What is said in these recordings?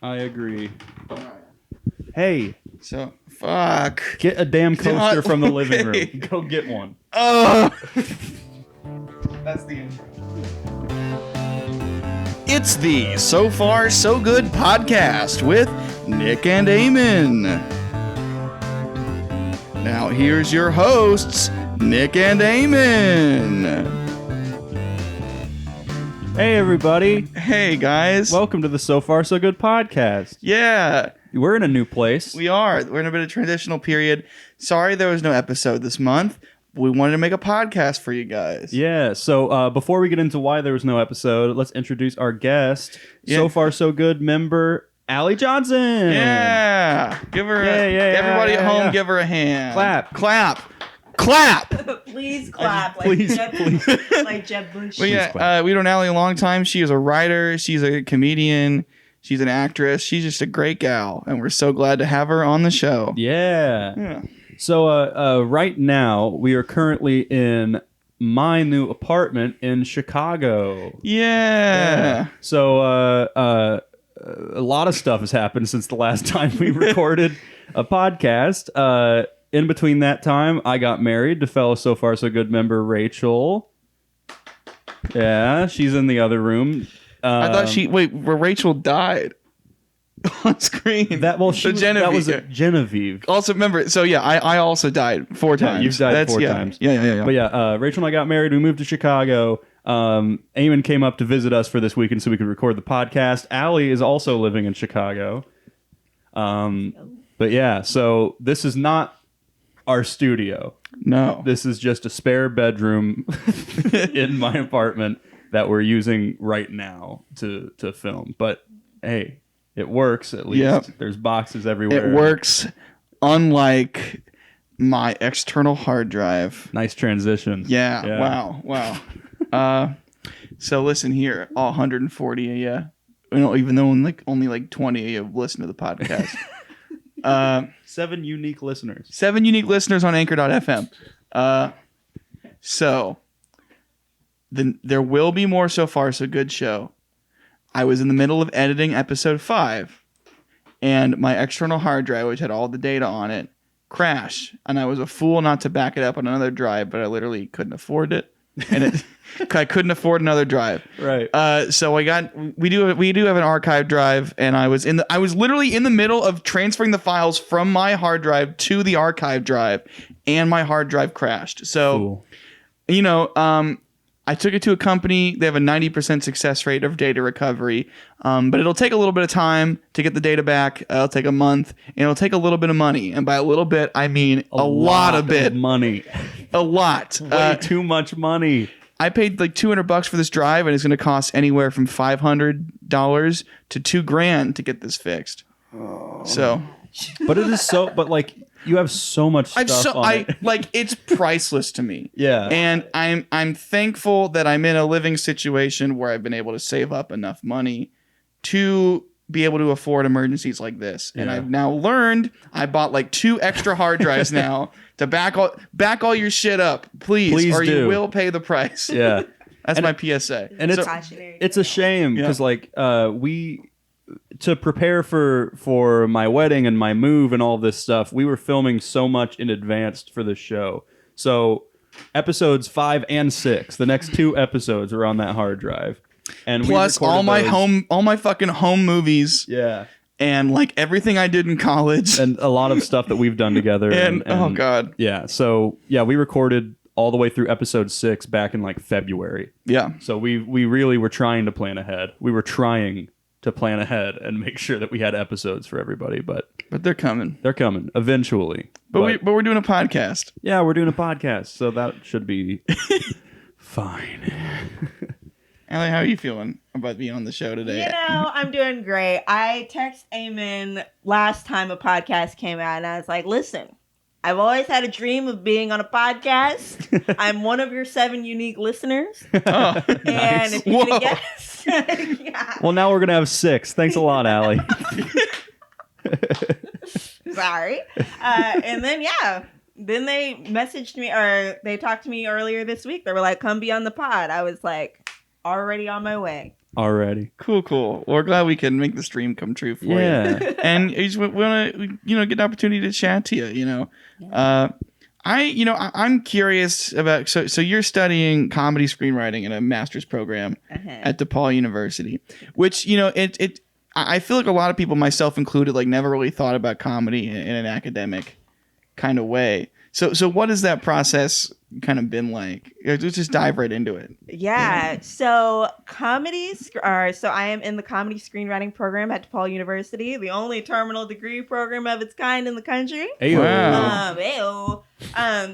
I agree. Hey. So, fuck. Get a damn coaster from the living room. Go get one. Oh! That's the intro. It's the So Far So Good podcast with Nick and Eamon. Now here's your hosts, Nick and Eamon. Hey, everybody. Hey, guys. Welcome to the So Far So Good podcast. Yeah. We're in a new place. We are. We're in a bit of transitional period. Sorry there was no episode this month. We wanted to make a podcast for you guys. Yeah, so before we get into why there was no episode, let's introduce our guest, So Far So Good member, Allie Johnson. Yeah. Give her everybody at home, give her a hand. Clap. Clap. Clap. Please clap. Please. Like Jeb Bush. But yeah, we've known Allie a long time. She is a writer. She's a comedian. She's an actress. She's just a great gal. And we're so glad to have her on the show. Yeah. So right now, we are currently in my new apartment in Chicago. Yeah. So a lot of stuff has happened since the last time we recorded a podcast. In between that time, I got married to fellow So Far So Good member Rachel. Yeah, she's in the other room. I thought where Rachel died on screen. That was Genevieve. Also, remember, so yeah, I also died 4 times. You've died 4 times. Yeah. But yeah, Rachel and I got married. We moved to Chicago. Eamon came up to visit us for this weekend so we could record the podcast. Allie is also living in Chicago. But yeah, so this is not our studio. No. This is just a spare bedroom in my apartment that we're using right now to film. But hey, it works at least. Yep. There's boxes everywhere. It works, unlike my external hard drive. Nice transition. Yeah. Wow. So listen here, all 140 of you, even though only like 20 of you have listened to the podcast. 7 unique listeners. 7 unique listeners on Anchor.fm. So there will be more So Far So Good show. I was in the middle of editing episode 5, and my external hard drive, which had all the data on it, crashed. And I was a fool not to back it up on another drive, but I literally couldn't afford it. And I couldn't afford another drive. Right. So we do have an archive drive, and I was literally in the middle of transferring the files from my hard drive to the archive drive, and my hard drive crashed. So, cool. I took it to a company. They have a 90% success rate of data recovery, but it'll take a little bit of time to get the data back. It'll take a month, and it'll take a little bit of money. And by a little bit, I mean a lot of money. A lot. Way too much money. I paid like $200 for this drive, and it's going to cost anywhere from $500 to $2,000 to get this fixed. Oh. So, but it is so. But like, you have so much stuff on it. Like, it's priceless to me. Yeah. And I'm thankful that I'm in a living situation where I've been able to save up enough money to be able to afford emergencies like this. And I've now learned, I bought like 2 extra hard drives now to back all your shit up, please or you will pay the price. Yeah. That's my PSA. And it's a shame because to prepare for my wedding and my move and all this stuff, we were filming so much in advance for this show. So episodes 5 and 6, the next 2 episodes are on that hard drive. And plus all my fucking home movies. Yeah. And like everything I did in college. And a lot of stuff that we've done together. and oh God. Yeah. So yeah, we recorded all the way through episode 6 back in like February. Yeah. So we really were trying to plan ahead. We were trying to plan ahead and make sure that we had episodes for everybody, but they're coming. They're coming eventually. But we're doing a podcast. Yeah, we're doing a podcast, so that should be fine. Allie, how are you feeling about being on the show today? I'm doing great. I texted Eamon last time a podcast came out, and I was like, listen, I've always had a dream of being on a podcast. I'm one of your 7 unique listeners. Oh, and nice. if you can guess. Yeah. Well, now we're going to have 6. Thanks a lot, Allie. Sorry. And then, then they messaged me, or they talked to me earlier this week. They were like, come be on the pod. I was like, already on my way. already. Cool. We're glad we can make the stream come true for you. Yeah. And I just want to, get an opportunity to chat to you. Yeah. I'm curious about. So you're studying comedy screenwriting in a master's program at Depaul University, which I feel like a lot of people, myself included, like never really thought about comedy in an academic kind of way. So what has that process kind of been like? Let's just dive right into it. Yeah. So I am in the comedy screenwriting program at DePaul University, the only terminal degree program of its kind in the country. Ayo. Wow.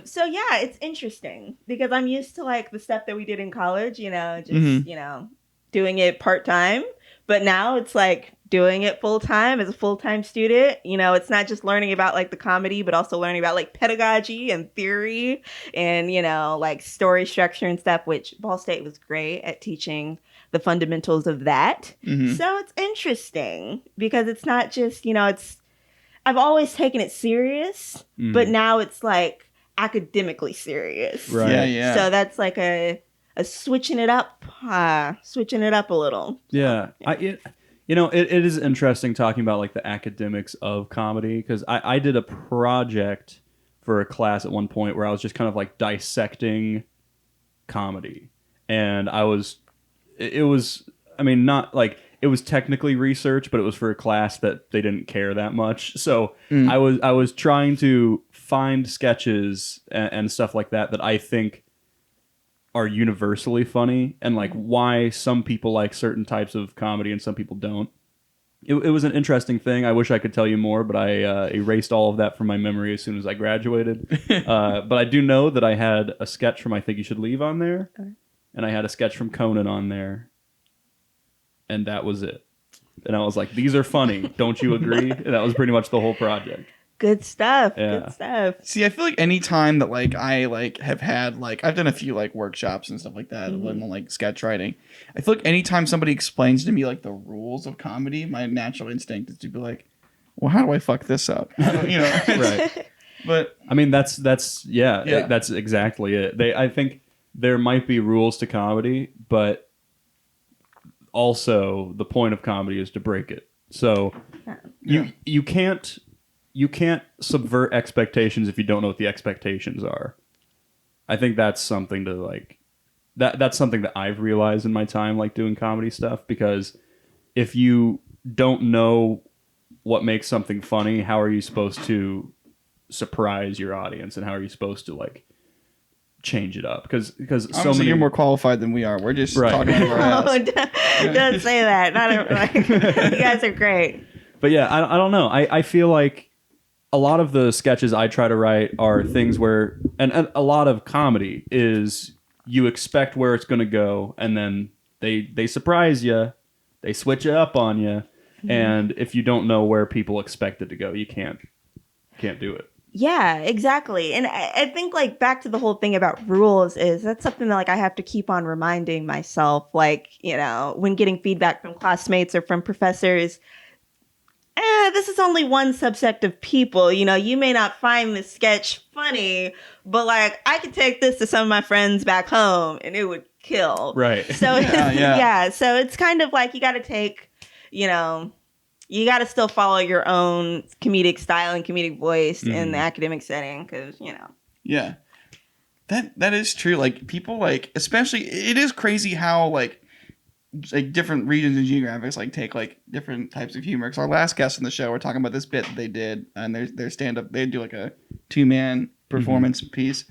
So yeah, it's interesting because I'm used to like the stuff that we did in college, doing it part-time, but now it's like doing it full-time as a full-time student. It's not just learning about like the comedy, but also learning about like pedagogy and theory and, like story structure and stuff, which Ball State was great at teaching the fundamentals of that. Mm-hmm. So it's interesting because it's not just, I've always taken it serious, but now it's like academically serious. Right. Yeah. So that's like a switching it up a little. Yeah. It is interesting talking about like the academics of comedy because I did a project for a class at one point where I was just kind of like dissecting comedy, and it was technically research, but it was for a class that they didn't care that much. So I was trying to find sketches and stuff like that I think are universally funny, and like why some people like certain types of comedy and some people don't. It was an interesting thing. I wish I could tell you more, but I erased all of that from my memory as soon as I graduated. But I do know that I had a sketch from I Think You Should Leave on there, and I had a sketch from Conan on there, and that was it. And I was like, these are funny. Don't you agree? And that was pretty much the whole project. Good stuff. Yeah. Good stuff. See, I feel like any time that like I like have had like I've done a few like workshops and stuff like that, like sketch writing. I feel like anytime somebody explains to me like the rules of comedy, my natural instinct is to be like, well, how do I fuck this up? Right. But I mean, that's exactly it. I think there might be rules to comedy, but also the point of comedy is to break it. So you can't subvert expectations if you don't know what the expectations are. I think that's something to like that's something that I've realized in my time like doing comedy stuff, because if you don't know what makes something funny, how are you supposed to surprise your audience, and how are you supposed to like change it up? Because so many... you're more qualified than we are. We're just talking about our ass. Don't say that. You guys are great. But yeah, I don't know. I feel like a lot of the sketches I try to write are things where, and a lot of comedy is you expect where it's going to go, and then they surprise you, they switch it up on you, and if you don't know where people expect it to go, you can't do it. Yeah, exactly. And I think like back to the whole thing about rules is that's something that like I have to keep on reminding myself, like, when getting feedback from classmates or from professors. This is only one subsect of people. You may not find this sketch funny, but like I could take this to some of my friends back home and it would kill. Right. So yeah. So it's kind of like you got to take, you got to still follow your own comedic style and comedic voice in the academic setting, because Yeah, that is true. Like people like, especially, it is crazy how like different regions and geographics like take like different types of humor. Because our last guest on the show, we're talking about this bit that they did, and their stand up, they do like a 2-man performance piece,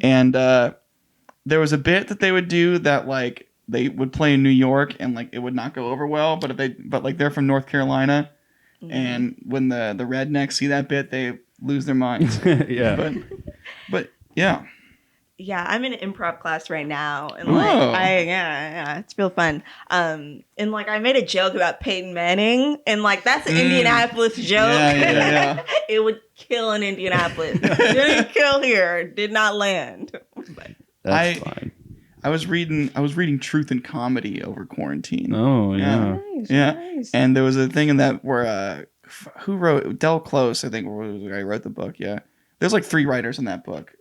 and there was a bit that they would do that like they would play in New York and like it would not go over well, but like they're from North Carolina, and when the rednecks see that bit, they lose their minds. Yeah. But yeah. Yeah, I'm in an improv class right now, and like, it's real fun. And like, I made a joke about Peyton Manning, and like, that's an Indianapolis joke. Yeah. It would kill in Indianapolis. Didn't kill here. Did not land. That's fine. I was reading Truth and Comedy over quarantine. Oh yeah. Nice. And there was a thing in that where who wrote Del Close, I think, was the guy who wrote the book. Yeah, there's like 3 writers in that book.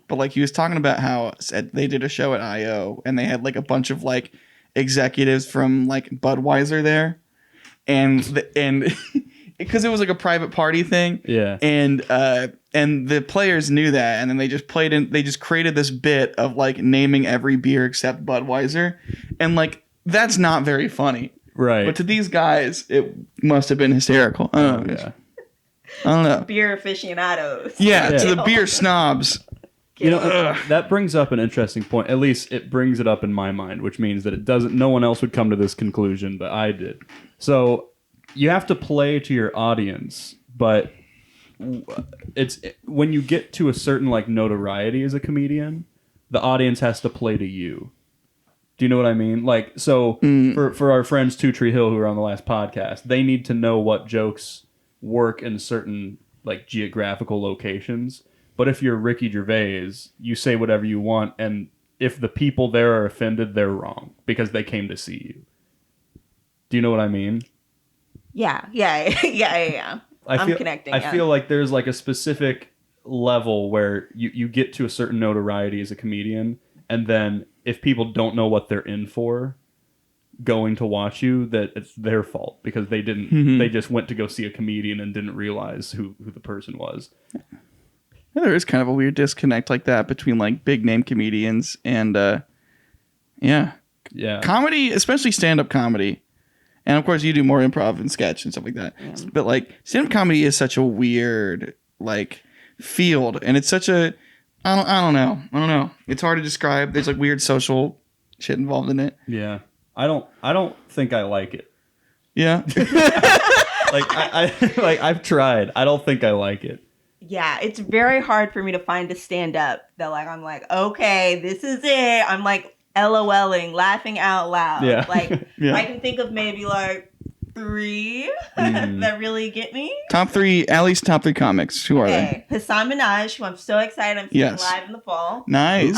But like he was talking about how they did a show at I.O. and they had like a bunch of like executives from like Budweiser there, and because it was like a private party thing. Yeah. And the players knew that, and then they just they just created this bit of like naming every beer except Budweiser, and like that's not very funny. Right. But to these guys, it must have been hysterical. I don't know. Yeah. I don't know. Beer aficionados. Yeah, to the beer snobs. You know, that brings up an interesting point. At least it brings it up in my mind, which means that it doesn't. No one else would come to this conclusion, but I did. So you have to play to your audience, but it's when you get to a certain like notoriety as a comedian, the audience has to play to you. Do you know what I mean? Like, so for our friends Two Tree Hill who were on the last podcast, they need to know what jokes work in certain like geographical locations. But if you're Ricky Gervais, you say whatever you want, and if the people there are offended, they're wrong because they came to see you. Do you know what I mean? Yeah. I'm connecting. I feel like there's like a specific level where you get to a certain notoriety as a comedian, and then if people don't know what they're in for going to watch you, that it's their fault because they didn't. They just went to go see a comedian and didn't realize who the person was. There is kind of a weird disconnect like that between like big name comedians and comedy, especially stand-up comedy. And of course you do more improv and sketch and stuff like that. Yeah. But like stand-up comedy is such a weird like field, and it's such a I don't know. It's hard to describe. There's like weird social shit involved in it. Yeah. I don't think I like it. Yeah. I've tried. I don't think I like it. Yeah, it's very hard for me to find a stand-up that like I'm like, okay, this is it. I'm like LOLing, laughing out loud. Yeah. Like I can think of maybe like 3 that really get me. Top 3, Allie's top 3 comics. Who are they? Hassan Minaj, who I'm so excited I'm seeing live in the fall. Nice.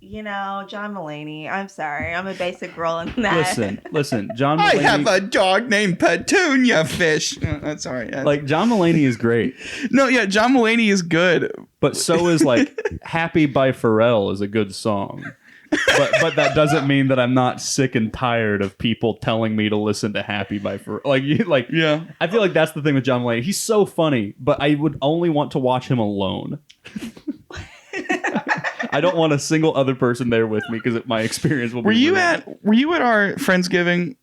John Mulaney. I'm sorry. I'm a basic girl in that. Listen, John Mulaney. I have a dog named Petunia Fish. That's all right. Like, John Mulaney is great. No, yeah, John Mulaney is good. But so is, like, Happy by Pharrell is a good song. But that doesn't mean that I'm not sick and tired of people telling me to listen to Happy by Pharrell. Yeah. I feel like that's the thing with John Mulaney. He's so funny, but I would only want to watch him alone. I don't want a single other person there with me because my experience will be. Were you at our Friendsgiving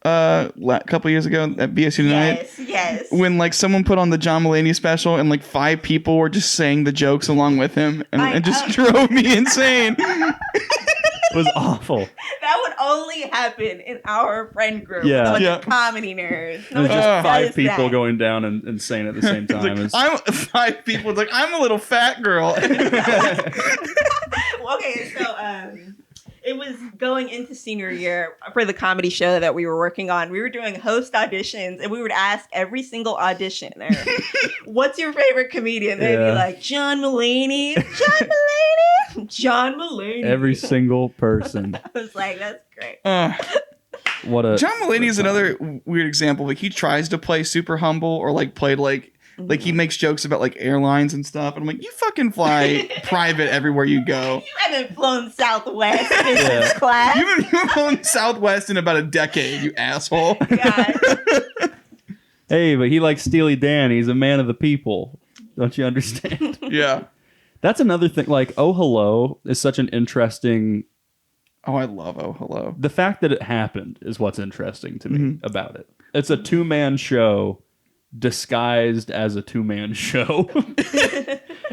a couple years ago at BSU tonight? Yes. When like someone put on the John Mulaney special and like 5 people were just saying the jokes along with him, and it just drove me insane. It was awful. That would only happen in our friend group. Yeah. With a bunch of comedy nerds. It was just 5 people going down and saying at the same time. I'm 5 people. It's like, I'm a little fat girl. Okay, so it was going into senior year for the comedy show that we were working on. We were doing host auditions, and we would ask every single auditioner, what's your favorite comedian? They'd be like, John Mulaney. John Mulaney. John Mulaney. Every single person. I was like, that's great. John Mulaney is another weird example. Like, he tries to play super humble or like play like he makes jokes about like airlines and stuff, and I'm like, you fucking fly private everywhere you go. You haven't flown Southwest business class. You haven't flown Southwest in about a decade, you asshole. God. Hey, but he likes Steely Dan. He's a man of the people. Don't you understand? Yeah. That's another thing. Like, Oh Hello is such an interesting. Oh, I love Oh Hello. The fact that it happened is what's interesting to me about it. It's a 2-man show disguised as a 2-man show.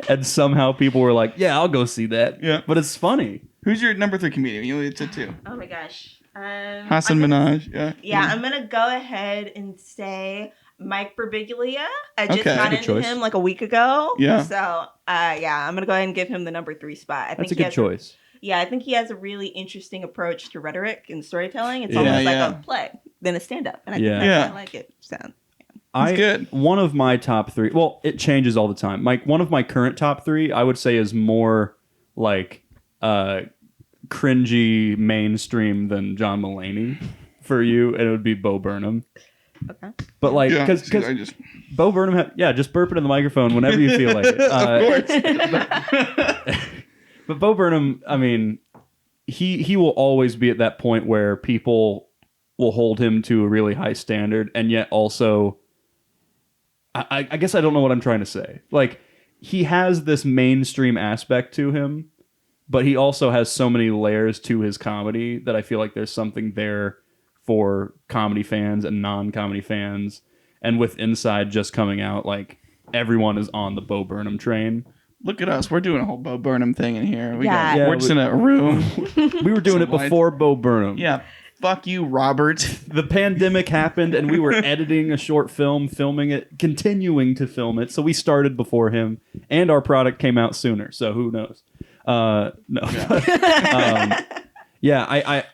And somehow people were like, yeah, I'll go see that. Yeah. But it's funny. Who's your number 3 comedian? You only said 2. Oh my gosh. Hassan Minaj. Yeah, I'm going to go ahead and say Mike Birbiglia. I just got into him like a week ago. Yeah. So, I'm going to go ahead and give him the number 3 spot. I think that's a good choice. I think he has a really interesting approach to rhetoric and storytelling. It's almost like a play than a stand-up. And I think I like it. So, good. One of my top 3, well, it changes all the time. One of my current top 3, I would say, is more like cringy mainstream than John Mulaney for you, and it would be Bo Burnham. Okay. But like, because Bo Burnham, just burp it in the microphone whenever you feel like it. Of course. But Bo Burnham, I mean, he will always be at that point where people will hold him to a really high standard, and yet also, I guess I don't know what I'm trying to say. Like, he has this mainstream aspect to him, but he also has so many layers to his comedy that I feel like there's something there for comedy fans and non-comedy fans. And with Inside just coming out, like, everyone is on the Bo Burnham train. Look at us. We're doing a whole Bo Burnham thing in here. Yeah. We're just in a room. We were doing it before Bo Burnham. Yeah. Fuck you, Robert. The pandemic happened and we were editing a short film, filming it, continuing to film it. So we started before him, and our product came out sooner. So who knows? No. Yeah. I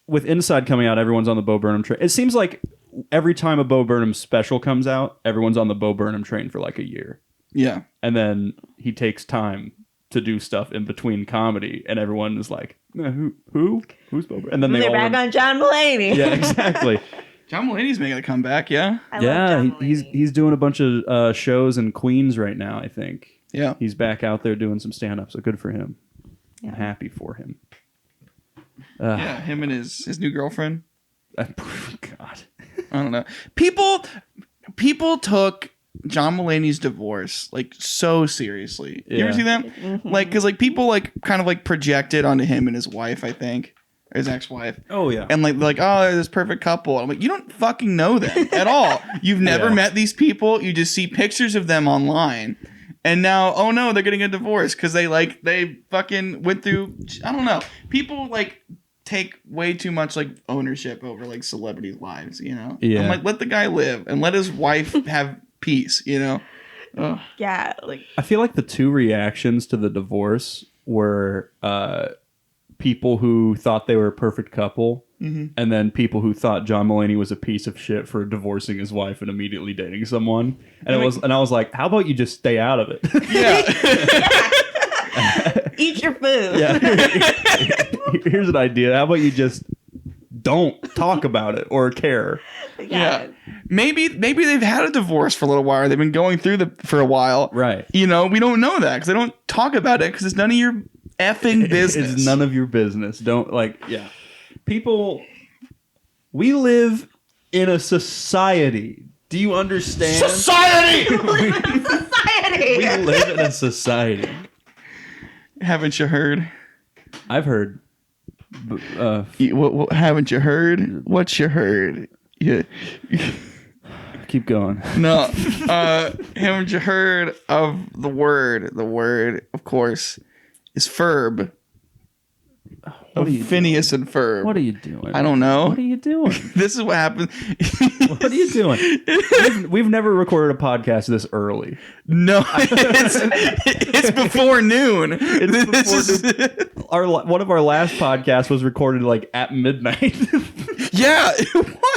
with Inside coming out, everyone's on the Bo Burnham train. It seems like every time a Bo Burnham special comes out, everyone's on the Bo Burnham train for like a year. Yeah. And then he takes time to do stuff in between comedy, and everyone is like, who's Bo Burnham? And then They're back on John Mulaney. Yeah, exactly. John Mulaney's making a comeback, yeah? I love John Mulaney. he's doing a bunch of shows in Queens right now, I think. Yeah. He's back out there doing some stand-up, so good for him. Yeah. I'm happy for him. Yeah, him and his new girlfriend. God. I don't know. People took John Mulaney's divorce like so seriously. You ever Yeah. see that? Mm-hmm. Like, because like people like kind of like projected onto him and his wife, I think, or his ex-wife. Oh, yeah. And like, oh, they're this perfect couple. I'm like, you don't fucking know them at all. You've never Yeah. met these people. You just see pictures of them online. And now, oh no, they're getting a divorce because they fucking went through, I don't know. People like take way too much like ownership over like celebrities' lives, you know? Yeah. I'm like, let the guy live and let his wife have peace, you know? Ugh. Yeah, like I feel like the two reactions to the divorce were people who thought they were a perfect couple, and then people who thought John Mulaney was a piece of shit for divorcing his wife and immediately dating someone. And I was like, how about you just stay out of it? Yeah. eat your food. Yeah. Here's an idea. How about you just don't talk about it or care? Yeah. Maybe they've had a divorce for a little while. They've been going through for a while. Right. You know, we don't know that because they don't talk about it because it's none of your effing business. It's none of your business. Don't yeah. People, we live in a society. Do you understand? Society! Society. We live in a society. Haven't you heard? I've heard. What haven't you heard? What you heard? Yeah. Keep going. No. Haven't you heard of the word? The word, of course, is Ferb. What are you Phineas and Ferb. What are you doing? I don't know. What are you doing? This is what happens. What are you doing? We've never recorded a podcast this early. No, it's before noon. One of our last podcasts was recorded like at midnight. Yeah,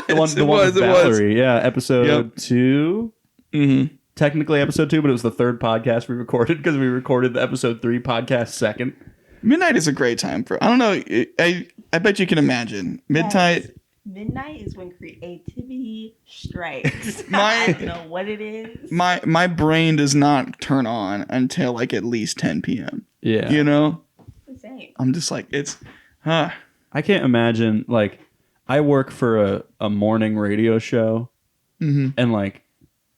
it was. The one with Valerie. Yeah, episode 2. Mm-hmm. Technically episode 2, but it was the third podcast we recorded because we recorded the episode 3 podcast second. Midnight is a great time for. I don't know. I bet you can imagine midnight. Yes. Midnight is when creativity strikes. My- I don't know what it is. My brain does not turn on until like at least 10 p.m. Yeah. You know, Same. I'm just like I can't imagine, like, I work for a morning radio show, and like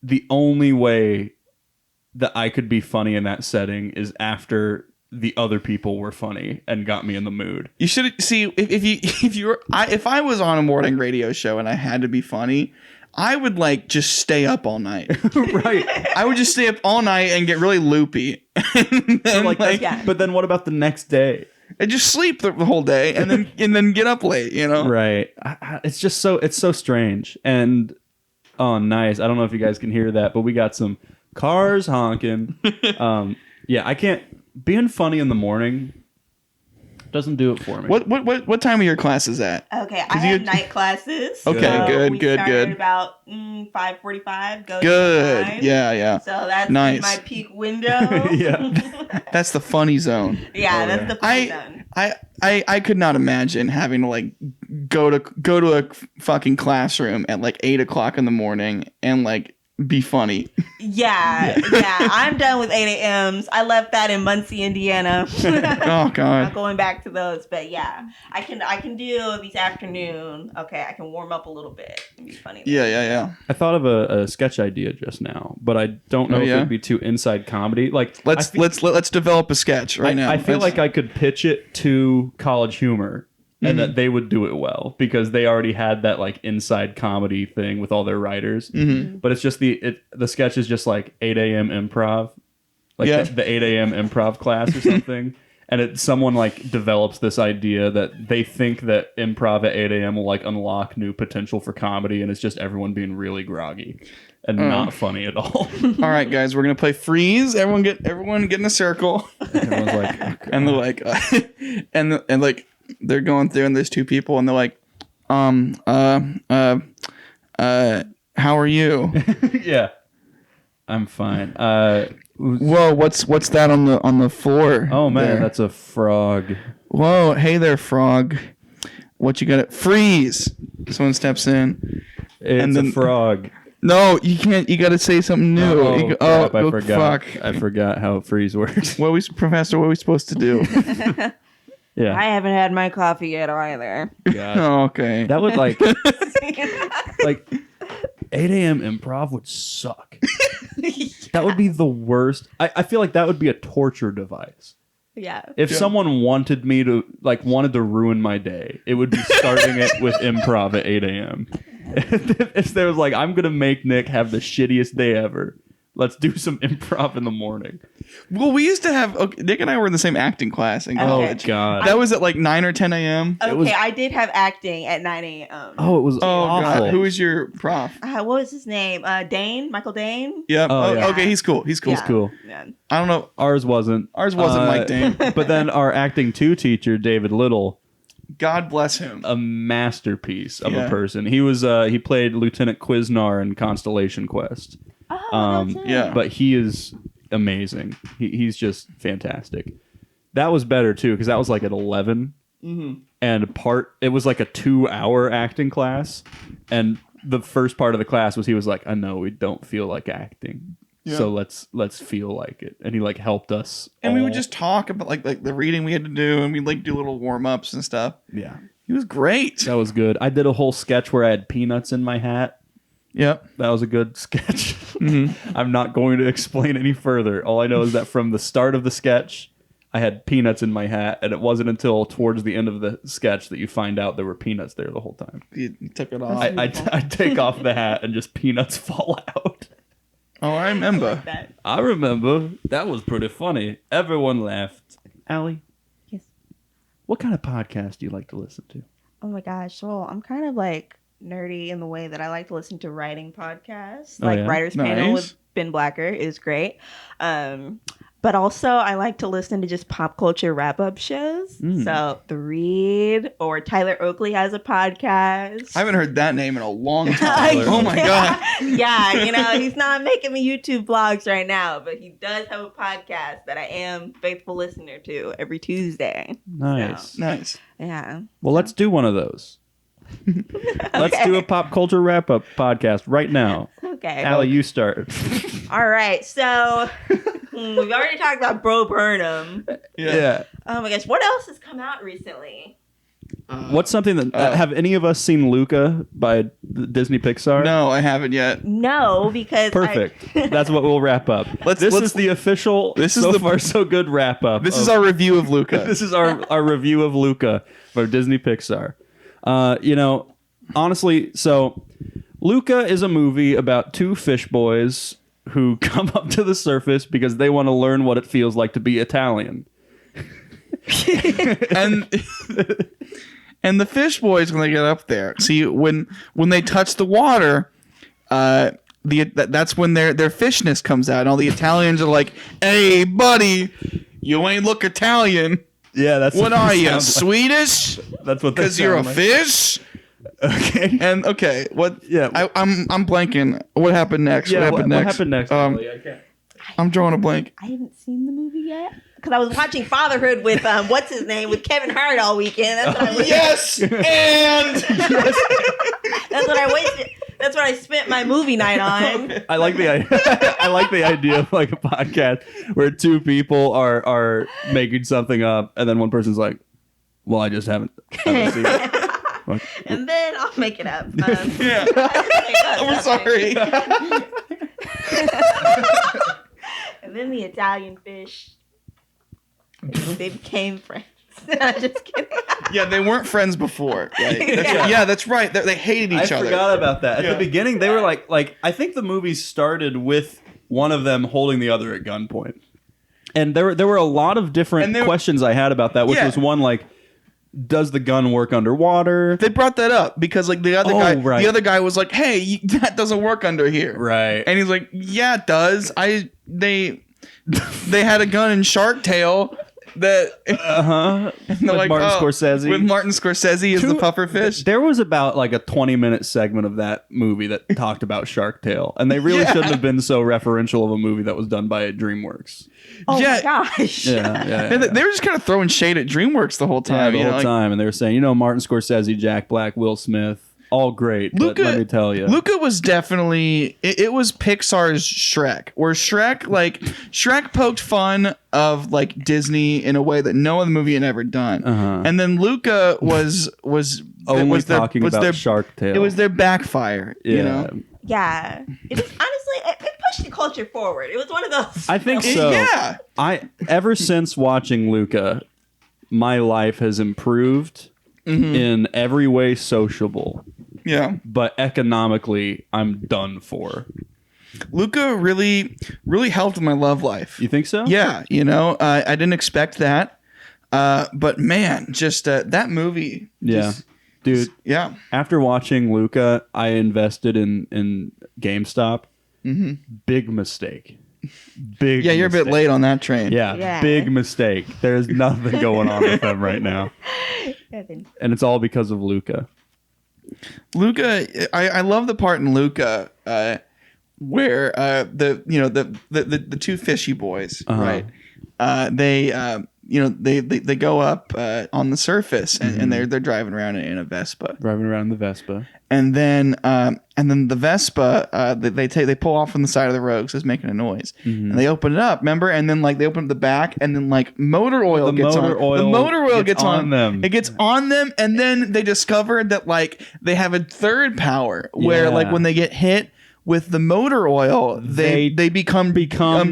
the only way that I could be funny in that setting is after the other people were funny and got me in the mood. You should see if I was on a morning radio show and I had to be funny, I would like just stay up all night. Right. I would just stay up all night and get really loopy. And then, Yeah. But then what about the next day? and just sleep the whole day and then get up late, you know? Right. It's just so strange. And oh, nice. I don't know if you guys can hear that, but we got some cars honking. Yeah, I can't. Being funny in the morning doesn't do it for me. What time of your class is that? Okay, I have night classes. Okay, so good, we good, started good. About 5:45. Go Good. to 9. Yeah. So that's Nice. my peak window. Yeah. That's the funny zone. Yeah, Oh, that's yeah. the funny zone. I could not imagine having to like go to a fucking classroom at like 8 o'clock in the morning and like be funny. Yeah. I'm done with 8 a.m.s. I left that in Muncie, Indiana. Oh Not God. going back to those, but yeah, I can do these afternoon. Okay, I can warm up a little bit. It'd be funny. Yeah. I thought of a sketch idea just now, but I don't know if it'd be too inside comedy. Like, Let's develop a sketch right now. I feel like I could pitch it to College Humor. And that they would do it well because they already had that like inside comedy thing with all their writers. But it's just the sketch is just like 8 a.m. improv, like the 8 a.m. improv class or something. And someone like develops this idea that they think that improv at 8 a.m. will like unlock new potential for comedy, and it's just everyone being really groggy and not funny at all. All right, guys, we're gonna play freeze. Everyone get in a circle. Everyone's like, okay. And they're like, and like. They're going through and there's two people and they're like, how are you? Yeah, I'm fine. Whoa, what's that on the floor? Oh man, there? that's a frog. Whoa, hey there, frog. What you got? Freeze. Someone steps in. It's a frog. No, you can't. You got to say something new. Crap, I forgot. Fuck. I forgot how freeze works. Professor? What are we supposed to do? Yeah. I haven't had my coffee yet either. Oh, okay. That would like 8 a.m. improv would suck. That would be the worst. I feel like that would be a torture device. Yeah. If someone wanted to ruin my day, it would be starting it with improv at 8 a.m. If there was like, I'm going to make Nick have the shittiest day ever. Let's do some improv in the morning. Well, we used to have Nick and I were in the same acting class in college. Oh God, that was at like 9 or 10 a.m. Okay, I did have acting at 9 a.m. Oh, it was awful. God, who was your prof? What was his name? Michael Dane. Yep. Oh, yeah. Okay, he's cool. He's cool. He's cool. Yeah. I don't know. Ours wasn't Mike Dane. But then our acting 2 teacher, David Little, God bless him. a masterpiece of a person. He was he played Lieutenant Quiznar in Constellation Quest. Oh, that's it. Yeah. But he is amazing. He's just fantastic. That was better too because that was like at 11, and it was like a 2-hour acting class, and the first part of the class was he was like, I know we don't feel like acting. Yeah. So let's feel like it, and he like helped us, and we would just talk about like the reading we had to do, and we'd like do little warm ups and stuff. Yeah, he was great. That was good. I did a whole sketch where I had peanuts in my hat. Yep, that was a good sketch. I'm not going to explain any further. All I know is that from the start of the sketch, I had peanuts in my hat, and it wasn't until towards the end of the sketch that you find out there were peanuts there the whole time. You took it off. I take off the hat and just peanuts fall out. Oh, I remember. I remember. That was pretty funny. Everyone laughed. Allie? Yes. What kind of podcast do you like to listen to? Oh my gosh. Well, I'm kind of like nerdy in the way that I like to listen to writing podcasts. Like Writer's Panel with Ben Blacker is great. But also I like to listen to just pop culture wrap-up shows. So The Read or Tyler Oakley has a podcast. I haven't heard that name in a long time. Oh my God. Yeah, he's not making me YouTube vlogs right now, but he does have a podcast that I am faithful listener to every Tuesday. Nice. So, nice. Yeah. Well, let's do one of those. Let's do a pop culture wrap-up podcast right now. Okay. Allie, you start. All right. So we've already talked about Bro Burnham. Yeah. Oh my gosh. What else has come out recently? What's something that have any of us seen Luca by Disney Pixar? No, I haven't yet. No, because perfect. That's what we'll wrap up. This is the official. This is so far so good wrap up. This is our review of Luca. This is our review of Luca for Disney Pixar. Honestly, so Luca is a movie about 2 fish boys who come up to the surface because they want to learn what it feels like to be Italian. And the fish boys, when they get up there, see when they touch the water, that's when their fishness comes out, and all the Italians are like, "Hey, buddy, you ain't look Italian." Yeah, that's what are you, Swedish? That's what. Because you're a fish. Okay. And okay, what? Yeah, I'm blanking. What happened next? Yeah, what happened next? I'm drawing a blank. I haven't seen the movie yet because I was watching Fatherhood with what's his name with Kevin Hart all weekend. That's what I was. Yes, and that's what I wasted. That's what I spent my movie night on. I like the I like the idea of like a podcast where two people are making something up, and then one person's like, "Well, I just haven't seen it." Like, And then I'll make it up. Yeah. I'm sorry. And then the Italian fish, they became friends. I'm just kidding. Yeah, they weren't friends before. Right? That's right. They hated each I other. forgot about that. At Yeah. the beginning, they were like I think the movie started with one of them holding the other at gunpoint, and there were a lot of different questions I had about that. Which was one like, does the gun work underwater? They brought that up because like the other guy was like, "Hey, that doesn't work under here." Right. And he's like, "Yeah, it does. They had a gun in Shark Tale that With Martin Scorsese. With Martin Scorsese as the pufferfish." There was about like a 20-minute segment of that movie that talked about Shark Tale, and they really shouldn't have been so referential of a movie that was done by DreamWorks. Oh Yeah. my gosh. Yeah. And they were just kind of throwing shade at DreamWorks the whole time. the whole time, and they were saying, Martin Scorsese, Jack Black, Will Smith, all great. But let me tell you, Luca was definitely it was Pixar's Shrek, where Shrek poked fun of like Disney in a way that no other movie had ever done, and then Luca was only talking about Shark Tale. It was their backfire, you know. Yeah. It was honestly, it pushed the culture forward. It was one of those. I think so. Yeah. Ever since watching Luca, my life has improved in every way sociable. Yeah. But economically, I'm done for. Luca really, really helped my love life. You think so? Yeah. I didn't expect that. But man, just that movie. Yeah. Dude. Yeah. After watching Luca, I invested in GameStop. Big mistake. Big Yeah, you're a bit late on that train. Yeah, big mistake. There's nothing going on with them right now. And it's all because of Luca. Luca, I love the part in Luca where the two fishy boys, right? They go up on the surface and they're driving around in a Vespa. Driving around the Vespa. And then the Vespa they pull off from the side of the road because it's making a noise. And they open it up, remember? And then like they open up the back and then like motor oil gets on. The motor oil gets on them. It gets on them, and then they discover that like they have a third power where like when they get hit with the motor oil, they become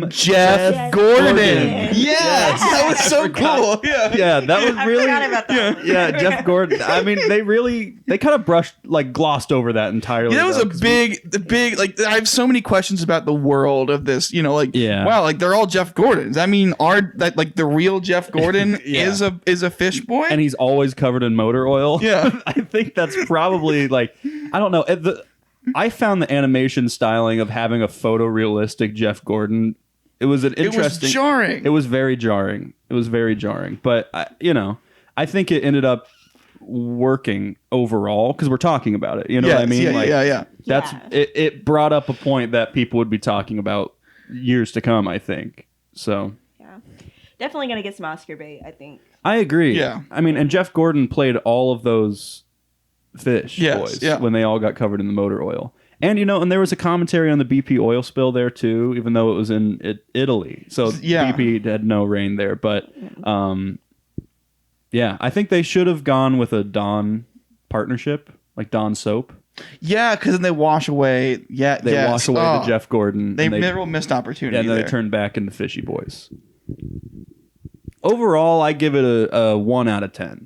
Jeff Gordon. Yes, that was so cool. Yeah, that was really. I forgot about that. Yeah, Jeff Gordon. I mean, they kind of glossed over that entirely. Yeah, that was a big. Like, I have so many questions about the world of this. Wow, like they're all Jeff Gordons. I mean, the real Jeff Gordon is a fish boy, and he's always covered in motor oil. Yeah, I think that's probably like, I don't know. I found the animation styling of having a photorealistic Jeff Gordon. It was interesting. It was jarring. It was very jarring. But I think it ended up working overall because we're talking about it. You know what I mean? Yeah. That's it. Brought up a point that people would be talking about years to come. I think so. Yeah, definitely gonna get some Oscar bait. I think. I agree. Yeah. I mean, and Jeff Gordon played all of those fish boys when they all got covered in the motor oil. And and there was a commentary on the BP oil spill there too, even though it was in Italy. So BP had no reign there. But I think they should have gone with a Dawn partnership, like Dawn soap. Yeah, because then they wash away. They wash away the Jeff Gordon. They real missed opportunity. Yeah, and then they turned back into Fishy Boys. Overall, I give it a 1 out of 10.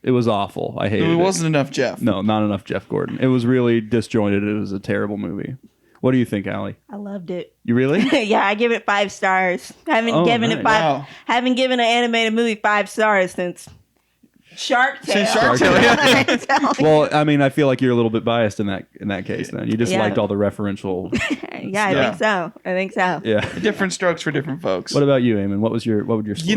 It was awful. I hated it. It wasn't enough Jeff. No, not enough Jeff Gordon. It was really disjointed. It was a terrible movie. What do you think, Allie? I loved it. You really? Yeah, I give it 5 stars. I haven't given it 5. Wow. Haven't given an animated movie 5 stars since Shark Tale. Since Shark Tale, yeah. Well, I mean, I feel like you're a little bit biased in that case. Then you just liked all the referential. Yeah, I think so. Yeah. Different strokes for different folks. What about you, Eamon? What would your score be?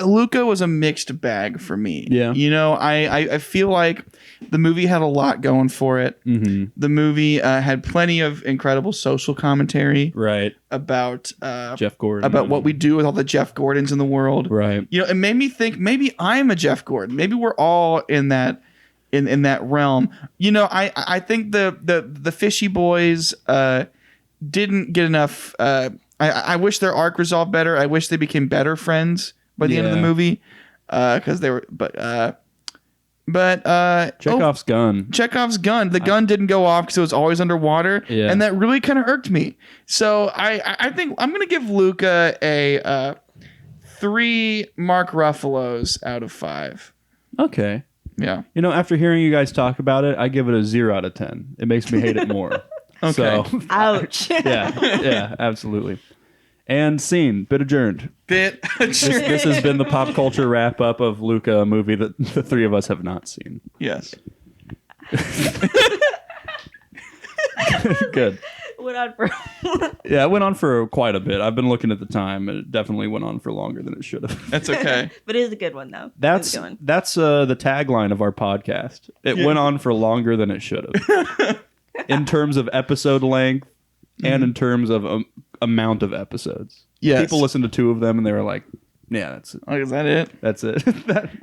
Luca was a mixed bag for me. Yeah. I feel like the movie had a lot going for it. Mm-hmm. The movie had plenty of incredible social commentary. Right. About Jeff Gordon. About what we do with all the Jeff Gordons in the world. Right. It made me think maybe I'm a Jeff Gordon. Maybe we're all in that in that realm. You know, I think the Fishy Boys didn't get enough. I wish their arc resolved better. I wish they became better friends by the end of the movie, because they were. But Chekhov's gun. The gun didn't go off because it was always underwater, and that really kind of irked me. So I think I'm gonna give Luca a 3 Mark Ruffalos out of 5. Okay. Yeah. You know, after hearing you guys talk about it, I give it a 0 out of 10. It makes me hate it more. Okay. So, Ouch. yeah, absolutely. And scene. Bit adjourned. Bit. This has been the pop culture wrap up of Luca, a movie that the 3 of us have not seen. Yes. Good. Went on for Yeah, it went on for quite a bit. I've been looking at the time, and it definitely went on for longer than it should have. That's okay. But it is a good one, though. That's the tagline of our podcast. It went on for longer than it should have, in terms of episode length and in terms of amount of episodes. Yes. People listened to 2 of them, and they were like, "Yeah, that's it. Oh, is that it? That's it."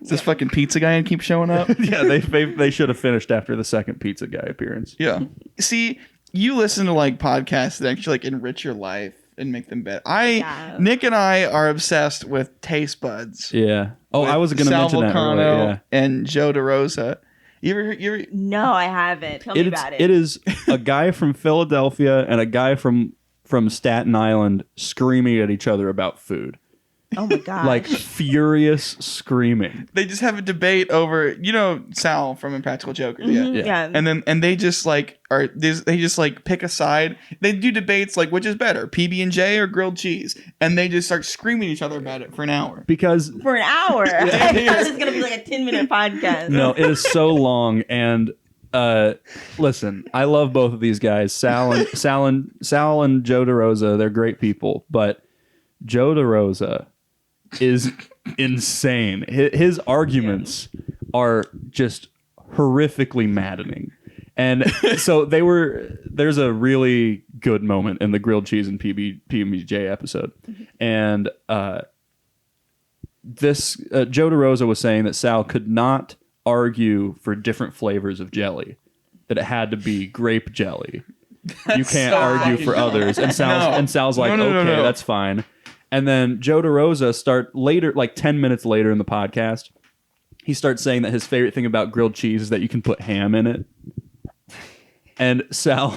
Is this fucking pizza guy and keep showing up? Yeah, they should have finished after the second pizza guy appearance. Yeah. See, you listen to like podcasts that actually like enrich your life and make them better. Nick and I are obsessed with Taste Buds. Yeah. Oh, I was going to mention that Vulcano earlier. Yeah. and Joe DeRosa. You ever? No, I haven't. Tell me about it. It is a guy from Philadelphia and a guy from Staten Island screaming at each other about food. Oh my god! Like furious screaming. They just have a debate over, you know, Sal from Impractical Jokers. Yeah. And they just like they just like pick a side. They do debates like which is better, PB&J or grilled cheese, and they just start screaming at each other about it for an hour. Because for an hour, I thought it was gonna be like a 10-minute podcast. No, it is so long. And listen, I love both of these guys, Sal and Joe DeRosa. They're great people, but Joe DeRosa is insane. His arguments are just horrifically maddening. And so there's a really good moment in the grilled cheese and PB&J episode. And this Joe DeRosa was saying that Sal could not argue for different flavors of jelly, that it had to be grape jelly. You can't argue for others. And Sal's like, okay, that's fine. And then Joe DeRosa later, like 10 minutes later in the podcast, he starts saying that his favorite thing about grilled cheese is that you can put ham in it. And Sal,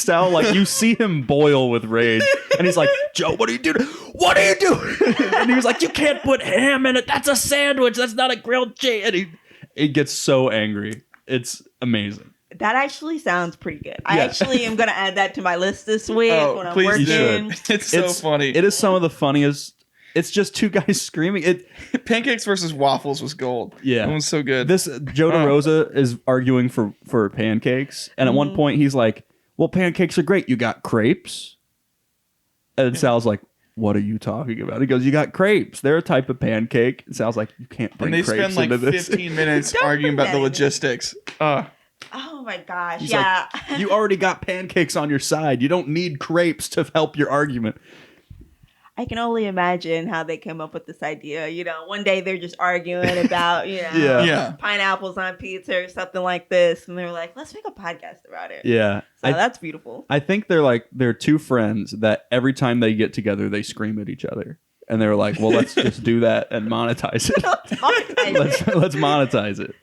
like, you see him boil with rage. And he's like, Joe, what are you doing? What are you doing? And he was like, you can't put ham in it. That's a sandwich. That's not a grilled cheese. And he gets so angry. It's amazing. That actually sounds pretty good. I actually am going to add that to my list this week when I'm working. It's so funny. It is some of the funniest. It's just 2 guys screaming. Pancakes versus waffles was gold. Yeah. It was so good. This Joe DeRosa is arguing for pancakes. And at one point he's like, well, pancakes are great. You got crepes? And Sal's like, what are you talking about? He goes, you got crepes. They're a type of pancake. And Sal's like, you can't bring crepes into this. And they spend like 15 minutes arguing about the logistics. Oh my gosh, He's like, you already got pancakes on your side. You don't need crepes to help your argument. I can only imagine how they came up with this idea. You know, one day they're just arguing about, pineapples on pizza or something like this. And they're like, let's make a podcast about it. Yeah. So that's beautiful. I think they're 2 friends that every time they get together, they scream at each other. And they were like, well, let's just do that and monetize it. Let's monetize it.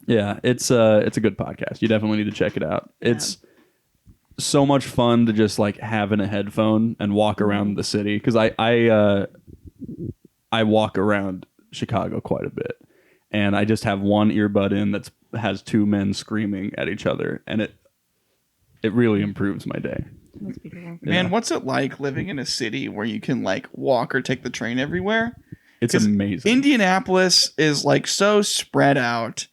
Yeah, it's a good podcast. You definitely need to check it out. Yeah. It's so much fun to just like have in a headphone and walk around the city, because I walk around Chicago quite a bit, and I just have one earbud in that has 2 men screaming at each other, and it really improves my day. That's beautiful. Man, what's it like living in a city where you can like walk or take the train everywhere? It's amazing. Indianapolis is like so spread out.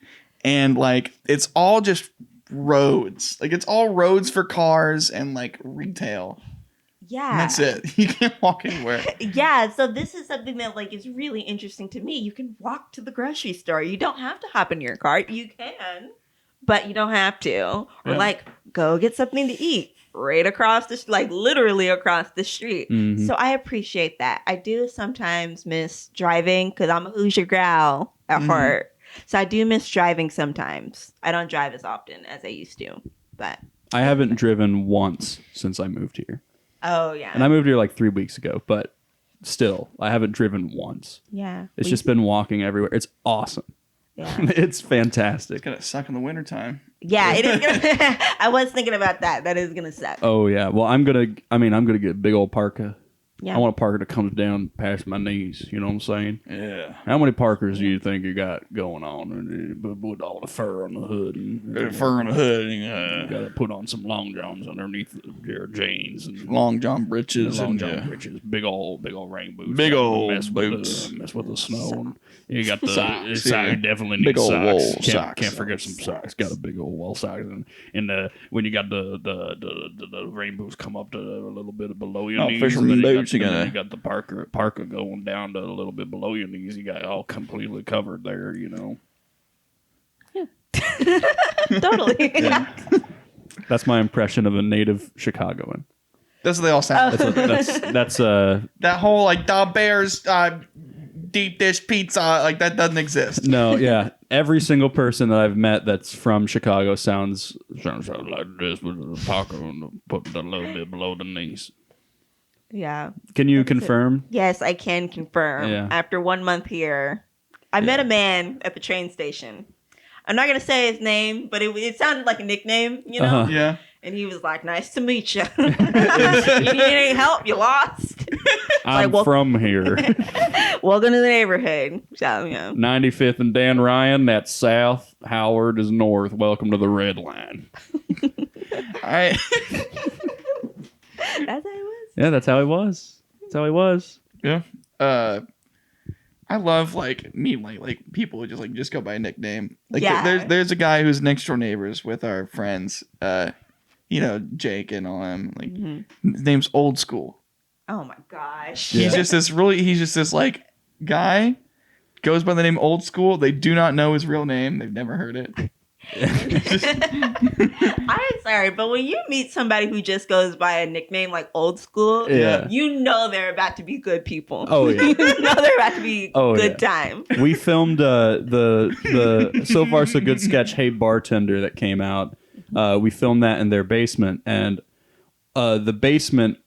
And like it's all just roads. Like it's all roads for cars and like retail. Yeah. And that's it. You can't walk anywhere. Yeah. So this is something that like is really interesting to me. You can walk to the grocery store. You don't have to hop in your cart. You can, but you don't have to. Or like go get something to eat right across literally across the street. Mm-hmm. So I appreciate that. I do sometimes miss driving because I'm a Hoosier gal at heart. So I do miss driving sometimes. I don't drive as often as I used to, but I haven't driven once since I moved here. oh yeah. And I moved here like 3 weeks ago, but still, I haven't driven once. Yeah. It's just been walking everywhere. It's awesome. Yeah. It's fantastic. It's gonna suck in the wintertime. Yeah, it is gonna I was thinking about that. That is gonna suck. Oh yeah. Well, I'm gonna get a big old parka. Yeah. I want a parka that comes down past my knees. You know what I'm saying? Yeah. How many parkers do you think you got going on with all the fur on the hood? And, Fur on the hood. You got to put on some long johns underneath your jeans and Long john breeches. long and, john breeches, big old rain boots, Big old mess boots. mess with the snow. And you got the Socks, socks. yeah. Definitely need Big old socks. wool Can't, socks. Can't forget some socks. Got a big old wool socks, and when you got the rain boots come up to a little bit below your knees. Fisherman and then boots. you got the parka going down to a little bit below your knees. You got it all completely covered there. You know. Totally. That's my impression of a native Chicagoan. That's what they all sound. That's That whole like the Bears deep dish pizza like that doesn't exist. no, yeah. Every single person that I've met that's from Chicago sounds like this with the parka and put it a little bit below the knees. Yeah. Can you confirm? Yes, I can confirm. Yeah. After 1 month here, I met a man at the train station. I'm not gonna say his name, but it sounded like a nickname, you know. Uh-huh. Yeah. And he was like, "Nice to meet you. You need any help? You lost? I'm well- from here. Welcome to the neighborhood." So, you know. 95th and Dan Ryan, that's south. Howard is north. Welcome to the red line. I That's how it was. Yeah, that's how he was. That's how he was. yeah. I love like people who just go by a nickname. Like Yeah. there's a guy who's next door neighbors with our friends. Jake and all them. Like his name's Old School. Oh my gosh. Yeah. He's just this like guy goes by the name Old School. They do not know his real name. They've never heard it. I'm sorry, but when you meet somebody who just goes by a nickname like Old School, Yeah. you know they're about to be good people. Oh, yeah. You know they're about to be Oh, good yeah. time. We filmed the So Far So Good sketch, Hey Bartender, that came out. We filmed that in their basement, and the basement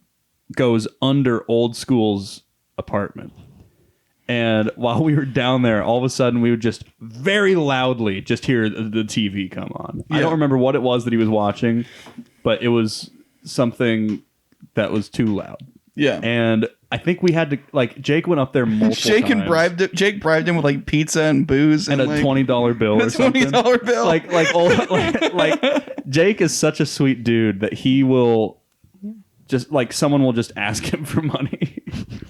goes under Old School's apartment. And while we were down there, all of a sudden we would just very loudly just hear the TV come on. I don't remember what it was that he was watching, but it was something that was too loud. Yeah. And I think we had to, like, Jake went up there multiple Jake times. Jake bribed him with like pizza and booze And a like, $20 bill or a something. $20 bill. Like Jake is such a sweet dude that he will just, like, someone will just ask him for money.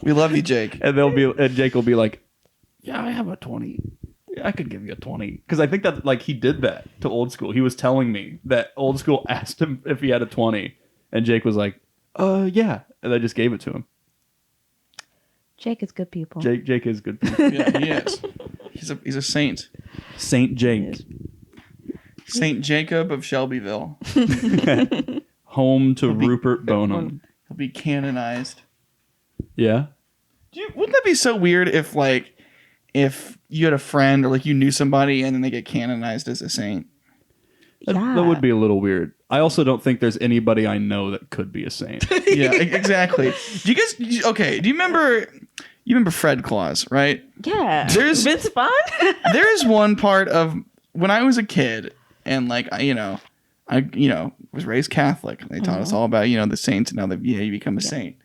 We love you, Jake. And Jake will be like, "Yeah, I have a 20. I could give you a 20." Because I think that, like, he did that to Old School. He was telling me that Old School asked him if he had a 20, and Jake was like, yeah," and I just gave it to him. Jake is good people. Jake is good people. Yeah, he is. He's a saint. Saint Jake, Saint Jacob of Shelbyville. home to Rupert Bonham. He'll be canonized. Yeah. Wouldn't that be so weird if you had a friend or like you knew somebody and then they get canonized as a saint? That would be a little weird. I also don't think there's anybody I know that could be a saint. Yeah, exactly. Do you remember Fred Claus, right? Yeah. There's- Vince Vaughn? There's one part of when I was a kid and like I was raised Catholic. They taught us all about the saints and how you become a saint.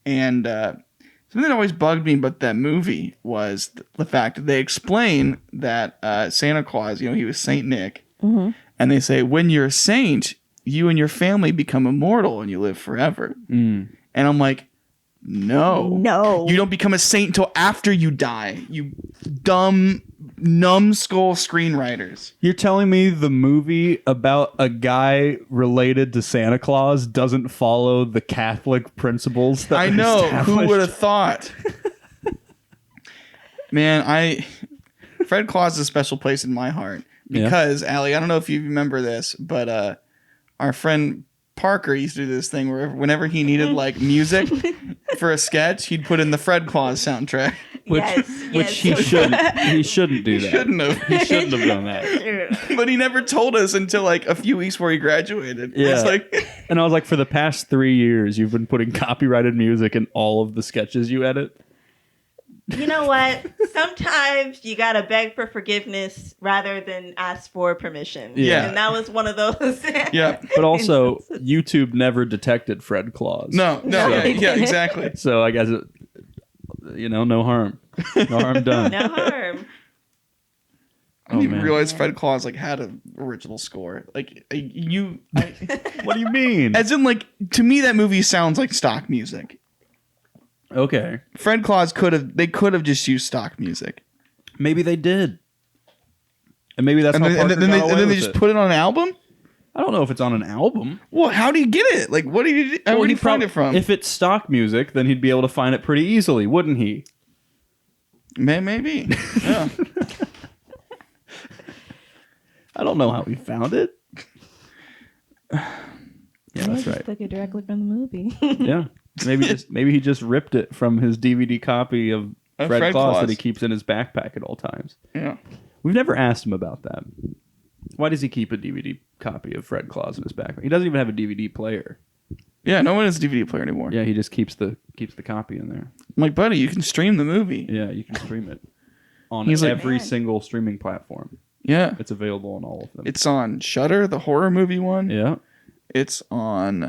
And something that always bugged me about that movie was the fact that they explain that Santa Claus, he was Saint Nick, and they say when you're a saint, you and your family become immortal and you live forever. And I'm like, no, you don't become a saint until after you die. You dumb, numbskull screenwriters. You're telling me the movie about a guy related to Santa Claus doesn't follow the Catholic principles that I were know. Who established? would have thought? Man, Fred Claus is a special place in my heart because, Allie, I don't know if you remember this, but our friend Parker used to do this thing where whenever he needed like music for a sketch, he'd put in the Fred Claus soundtrack. Which he shouldn't. He shouldn't do that. Shouldn't have. He shouldn't have done that. But he never told us until like a few weeks before he graduated. Yeah. It's like, And I was like, for the past 3 years, you've been putting copyrighted music in all of the sketches you edit. You know what? Sometimes you gotta beg for forgiveness rather than ask for permission. Yeah. And that was one of those. yeah. But also, YouTube never detected Fred Claus. No, yeah, exactly. So I guess, no harm. No harm done. No harm. I didn't even man. realize Fred Claus like had an original score. Like What do you mean? as in like to me that movie sounds like stock music. Okay. Fred Claus could have just used stock music. Maybe they did. And maybe that's And how then, Parker and then, got they, away and then they with just it. put it on an album? I don't know if it's on an album. Well, how do you get it? Like what do you where do you find it from? If it's stock music, then he'd be able to find it pretty easily, wouldn't he? Maybe. Yeah. I don't know how he found it. Yeah, that's right. Took it directly from the movie. Yeah. Maybe he just ripped it from his DVD copy of Fred Claus that he keeps in his backpack at all times. Yeah. We've never asked him about that. Why does he keep a DVD copy of Fred Claus in his backpack? He doesn't even have a DVD player. Yeah, no one has a DVD player anymore. Yeah, he just keeps the copy in there. I'm like, buddy, you can stream the movie. Yeah, you can stream it on He's like, every man. single streaming platform. Yeah. It's available on all of them. It's on Shudder, the horror movie one. Yeah. It's on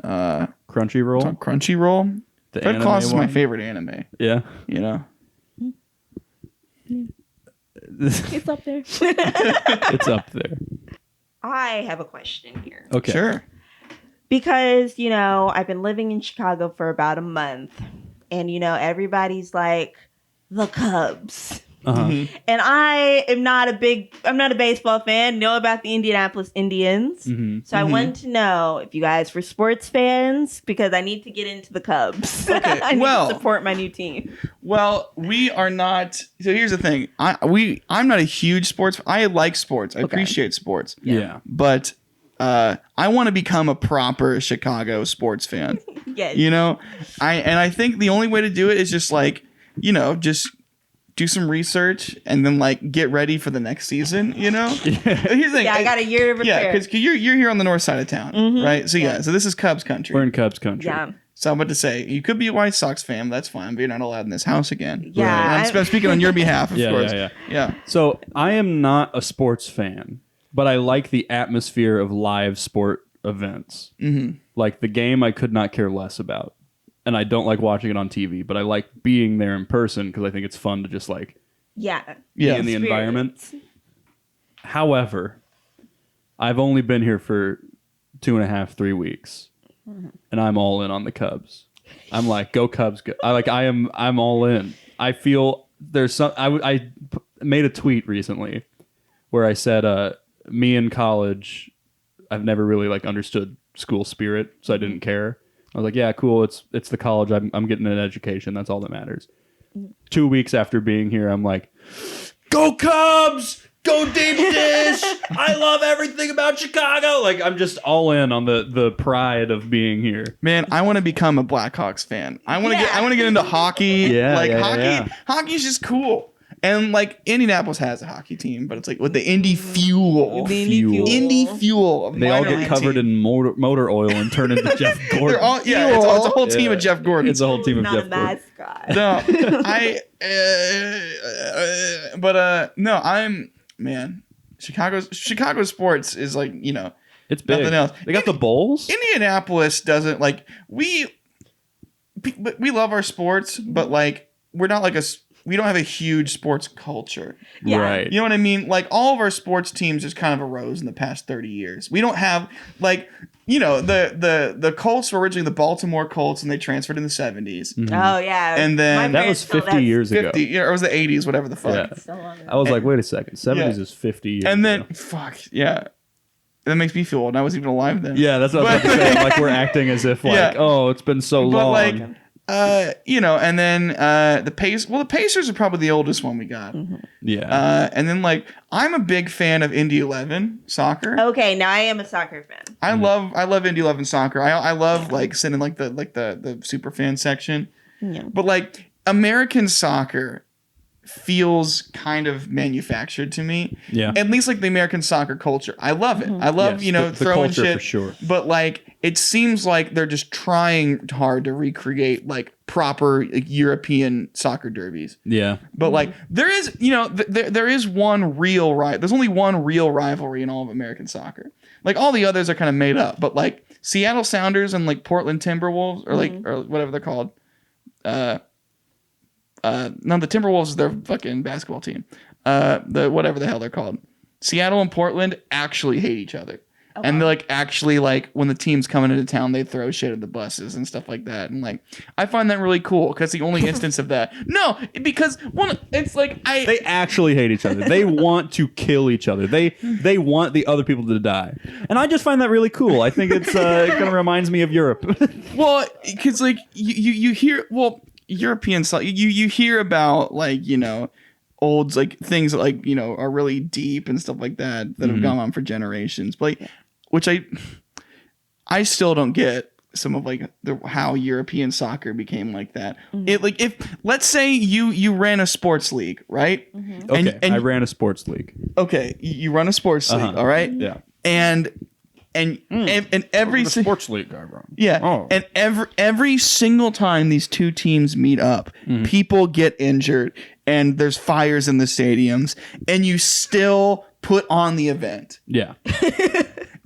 Crunchyroll. Crunchyroll. The Fred anime Claus is my one. favorite anime. Yeah. You know? It's up there. It's up there. I have a question here. Okay. Sure. Because, I've been living in Chicago for about a month. And, everybody's like, the Cubs. Uh-huh. Mm-hmm. And I'm not a baseball fan, know about the Indianapolis Indians. Mhm. So I wanted to know if you guys were sports fans because I need to get into the Cubs. Okay, I need well- to support my new team. Well, we are not. So here's the thing. I'm not a huge sports. I like sports. I appreciate sports. Yeah. But I want to become a proper Chicago sports fan. Yes. I think the only way to do it is just like, just do some research and then like get ready for the next season. Here's the thing. Yeah, I got a year to Yeah, prepare. because you're here on the north side of town, right? So so this is Cubs country. We're in Cubs country. Yeah. So I'm about to say, you could be a White Sox fan, but that's fine, but you're not allowed in this house again. Yeah, And I'm speaking on your behalf, of course. Yeah. So I am not a sports fan, but I like the atmosphere of live sport events. Mm-hmm. Like the game, I could not care less about. And I don't like watching it on TV, but I like being there in person because I think it's fun to just like Yeah. be in the environment. However, I've only been here for 2.5, 3 weeks, and I'm all in on the Cubs. I'm like, go Cubs! Go. I'm all in. I feel there's some. I made a tweet recently where I said, me in college, I've never really like understood school spirit, so I didn't care. I was like, yeah, cool. It's the college. I'm getting an education. That's all that matters. 2 weeks after being here, I'm like, go Cubs! Go deep dish! I love everything about Chicago. Like I'm just all in on the pride of being here. Man, I want to become a Blackhawks fan. I want to get into hockey. Yeah, like yeah, hockey. yeah. Hockey's just cool. And like Indianapolis has a hockey team, but it's like with the Indy Fuel. Fuel. Indy Fuel. They all get covered in motor oil and turn into Jeff Gordon. They're all it's a whole team of Jeff Gordon. It's a whole team of Not Jeff a Gordon. mascot. Man. Chicago sports is like, It's big. nothing else. They got the Bulls. Indianapolis doesn't like we love our sports, but like we're not like we don't have a huge sports culture. Yeah. Right. You know what I mean? Like all of our sports teams just kind of arose in the past 30 years. We don't have like, the Colts were originally the Baltimore Colts and they transferred in the 70s. Mm-hmm. Oh yeah. And then- My That parents was still- 50 years ago. 50, or it was the 80s, whatever the fuck. Yeah. So long ago. I was like, wait a second. 70s Yeah. is 50 years And then, ago. fuck, yeah. That makes me feel old. I wasn't even alive then. Yeah, that's what I was about to say. Like we're acting as if like, Yeah. oh, it's been so But long. like, and then the Pacers are probably the oldest one we got. yeah. And then like, I'm a big fan of Indy 11 soccer. Okay, now I am a soccer fan. I love Indy 11 soccer. I love like sitting in like the super fan section. Yeah. But like American soccer feels kind of manufactured to me. Yeah. At least like the American soccer culture. I love it. I love, Yes, the throwing culture shit. for sure. But like it seems like they're just trying hard to recreate like proper like, European soccer derbies. Yeah. But like there is, there is one real there's only one real rivalry in all of American soccer. Like all the others are kind of made up, but like Seattle Sounders and like Portland Timberwolves or like or whatever they're called. No, the Timberwolves is their fucking basketball team. The whatever the hell they're called. Seattle and Portland actually hate each other. Oh, and they're like actually like when the team's coming into town, they throw shit at the buses and stuff like that. And like I find that really cool because the only instance of that. No, because it's like they actually hate each other. They want to kill each other. They want the other people to die. And I just find that really cool. I think it's it kind of reminds me of Europe. Well, because like you hear European stuff. You hear about like old like things that like are really deep and stuff like that have gone on for generations. But like, which I still don't get some of like how European soccer became like that. It like if let's say you ran a sports league, right? Okay, and I ran a sports league. Okay, you run a sports league, all right? Yeah. And every sports league I run. Yeah. Oh. And every single time these two teams meet up, people get injured and there's fires in the stadiums and you still put on the event. Yeah.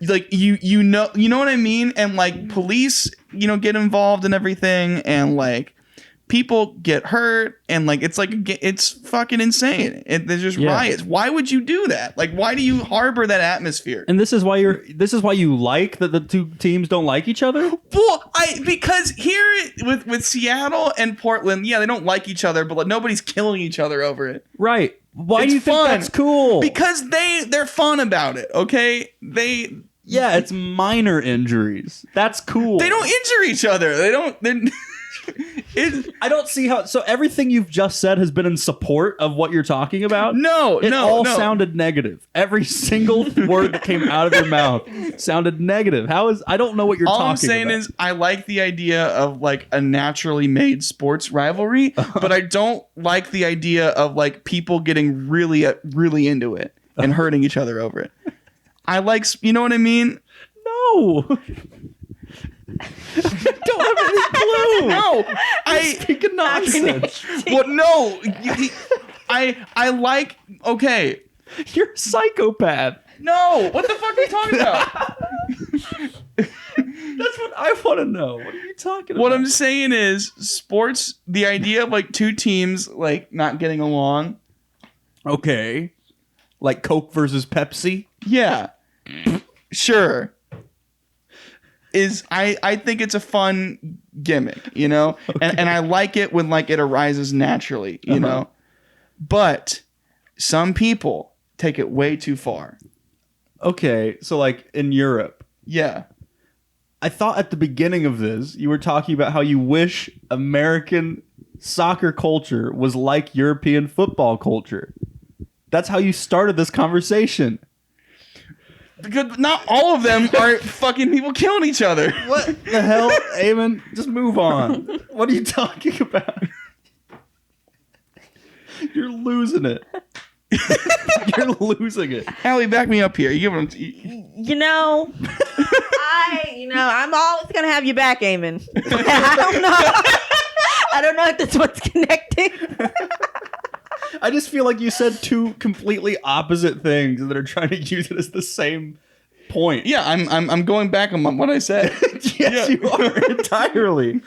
Like you know what I mean? And like police, get involved in everything and like people get hurt and like it's fucking insane. There's just riots. Why would you do that? Like why do you harbor that atmosphere? And this is why you like that the two teams don't like each other? Well, because here with Seattle and Portland, they don't like each other, but like, nobody's killing each other over it. Right. Why It's do you fun. think that's cool? Because they're fun about it, okay? Yeah, it's minor injuries. That's cool. They don't injure each other. I don't see how. So everything you've just said has been in support of what you're talking about. No, it no, all no. sounded negative. Every single word that came out of your mouth sounded negative. I don't know what you're All talking about. I'm saying is I like the idea of like a naturally made sports rivalry, but I don't like the idea of like people getting really, really into it and hurting each other over it. I like, you know what I mean? No. Don't have any clue. No, Speaking nonsense. Well, no, I like. Okay, You're a psychopath. no. What the fuck are you talking about? That's what I want to know. What are you talking about? What I'm saying is, sports. The idea of like two teams like not getting along. Okay. Like Coke versus Pepsi? Yeah, sure. I think it's a fun gimmick, okay. and I like it when like it arises naturally, you know. But some people take it way too far. Okay, so like in Europe. Yeah. I thought at the beginning of this you were talking about how you wish American soccer culture was like European football culture. That's how you started this conversation. Because not all of them are fucking people killing each other. What the hell, Eamon? Just move on. What are you talking about? You're losing it. You're losing it. Allie, back me up here. You give them. I'm always gonna have you back, Eamon. I don't know. I don't know if that's what's connecting. I just feel like you said two completely opposite things that are trying to use it as the same point. Yeah, I'm going back on what I said. Yes, you are entirely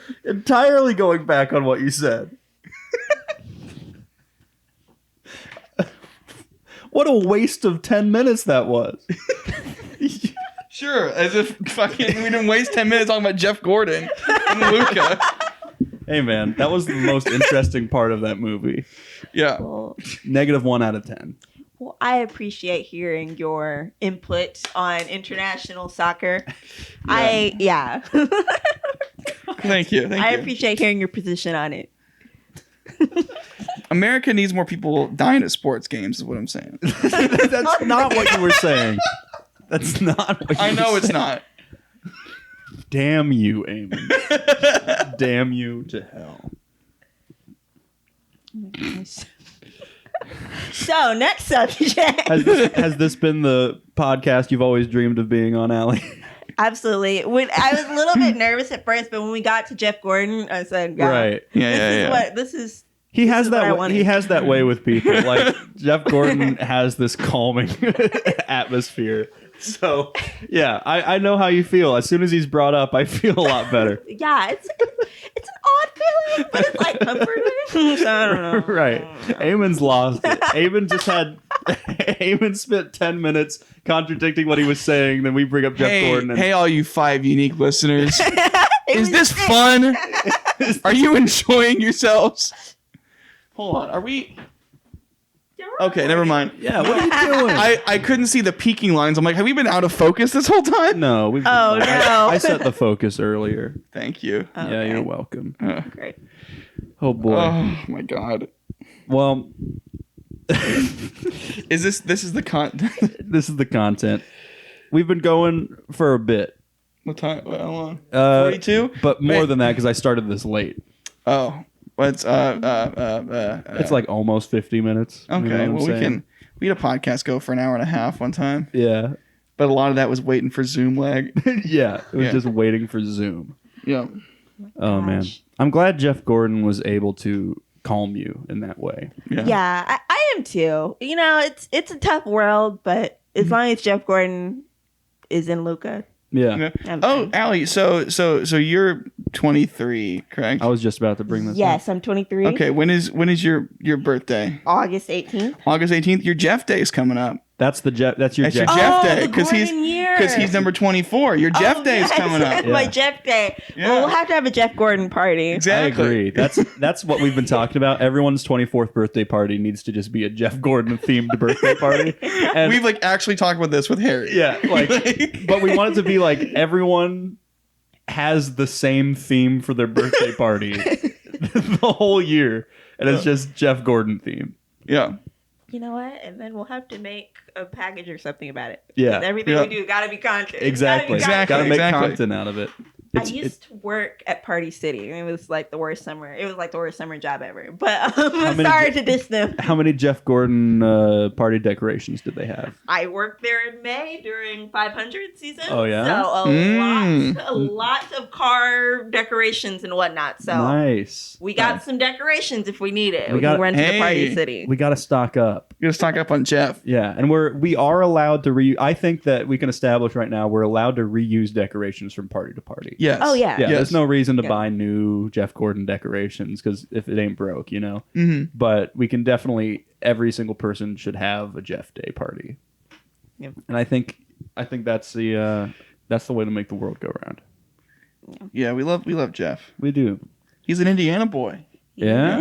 going back on what you said. What a waste of 10 minutes that was. Sure, as if fucking we didn't waste 10 minutes talking about Jeff Gordon and Luca. Hey man, that was the most interesting part of that movie. Yeah. Well, -1 out of 10. well, I appreciate hearing your input on international soccer. Thank you. I appreciate hearing your position on it. America needs more people dying at sports games, is what I'm saying. That's not what you were saying. That's not what you I know were it's saying. not. Damn you, Eamon. Damn you to hell. So, next subject. Has this been the podcast you've always dreamed of being on, Allie? Absolutely. I was a little bit nervous at first, but when we got to Jeff Gordon, I said, Right. This is He This has is what I that. wanted. He has that way with people. Like Jeff Gordon has this calming atmosphere. So yeah, I know how you feel. As soon as he's brought up, I feel a lot better. yeah, it's an odd feeling, but it's like comforting. So I don't know. Right. Eamon's lost it. Eamon spent 10 minutes contradicting what he was saying. Then we bring up Jeff Gordon. And, Hey, all you 5 unique listeners. Is this fun? Are you enjoying yourselves? Hold on. Are we? Okay, never mind. yeah, what are you doing? I couldn't see the peaking lines. I'm like, have we been out of focus this whole time? No, we've. Oh, no. I set the focus earlier. Thank you. Okay. Yeah, you're welcome. Great. Oh boy. Oh my god. Well, This is the content? this is the content. We've been going for a bit. What time? How long? 42, 42? but more Wait. than that because I started this late. Oh, what's It's like almost 50 minutes. You know okay. what I'm Well, saying? we had a podcast go for an hour and a half one time, Yeah, but a lot of that was waiting for Zoom lag. yeah. It was Yeah. just waiting for Zoom. Yeah. Oh man, I'm glad Jeff Gordon was able to calm you in that way. Yeah, I am too. You know, it's a tough world, but as long as Jeff Gordon is in Luca. Yeah. I'm Oh, fine. Allie, so you're 23, correct? I was just about to bring this up. Yes, I'm 23. Okay, when is your birthday? August 18th. August 18th. Your Jeff Day is coming up. That's your That's your Jeff. Jeff Oh, Day the because Gordon year. he's number 24. Your Jeff Day is yes, coming up. My Yeah. Jeff Day. Yeah. Well, we'll have to have a Jeff Gordon party. I Exactly. agree. That's what we've been talking about. Everyone's 24th birthday party needs to just be a Jeff Gordon themed birthday party. And We've like actually talked about this with Harry. yeah, like, but we want it to be like everyone has the same theme for their birthday party the whole year, and it's just Jeff Gordon theme. Yeah. You know what? And then we'll have to make a package or something about it. Yeah. 'Cause everything Yeah. we do got to be content. Exactly. Exactly. Got to make Exactly. content out of it. I used to work at Party City. It was like the worst summer. It was like the worst summer job ever. But I'm many- sorry to diss them. How many Jeff Gordon party decorations did they have? I worked there in May during 500 season. Oh, yeah? So Mm. a lot of car decorations and whatnot. So Nice. we got some decorations if we need it. We We got- can run to the Hey. Party City. We got to stock up. You're gonna stock up on Jeff. Yeah, and we are allowed to I think that we can establish right now we're allowed to reuse decorations from party to party. Yes. Oh, yeah. Yeah, Yes. there's no reason to Yeah. buy new Jeff Gordon decorations because if it ain't broke, you know. Mm-hmm. But we can definitely every single person should have a Jeff Day party. Yep. And I think that's the way to make the world go round. Yeah, we love Jeff. We do. He's an Indiana boy. Yeah.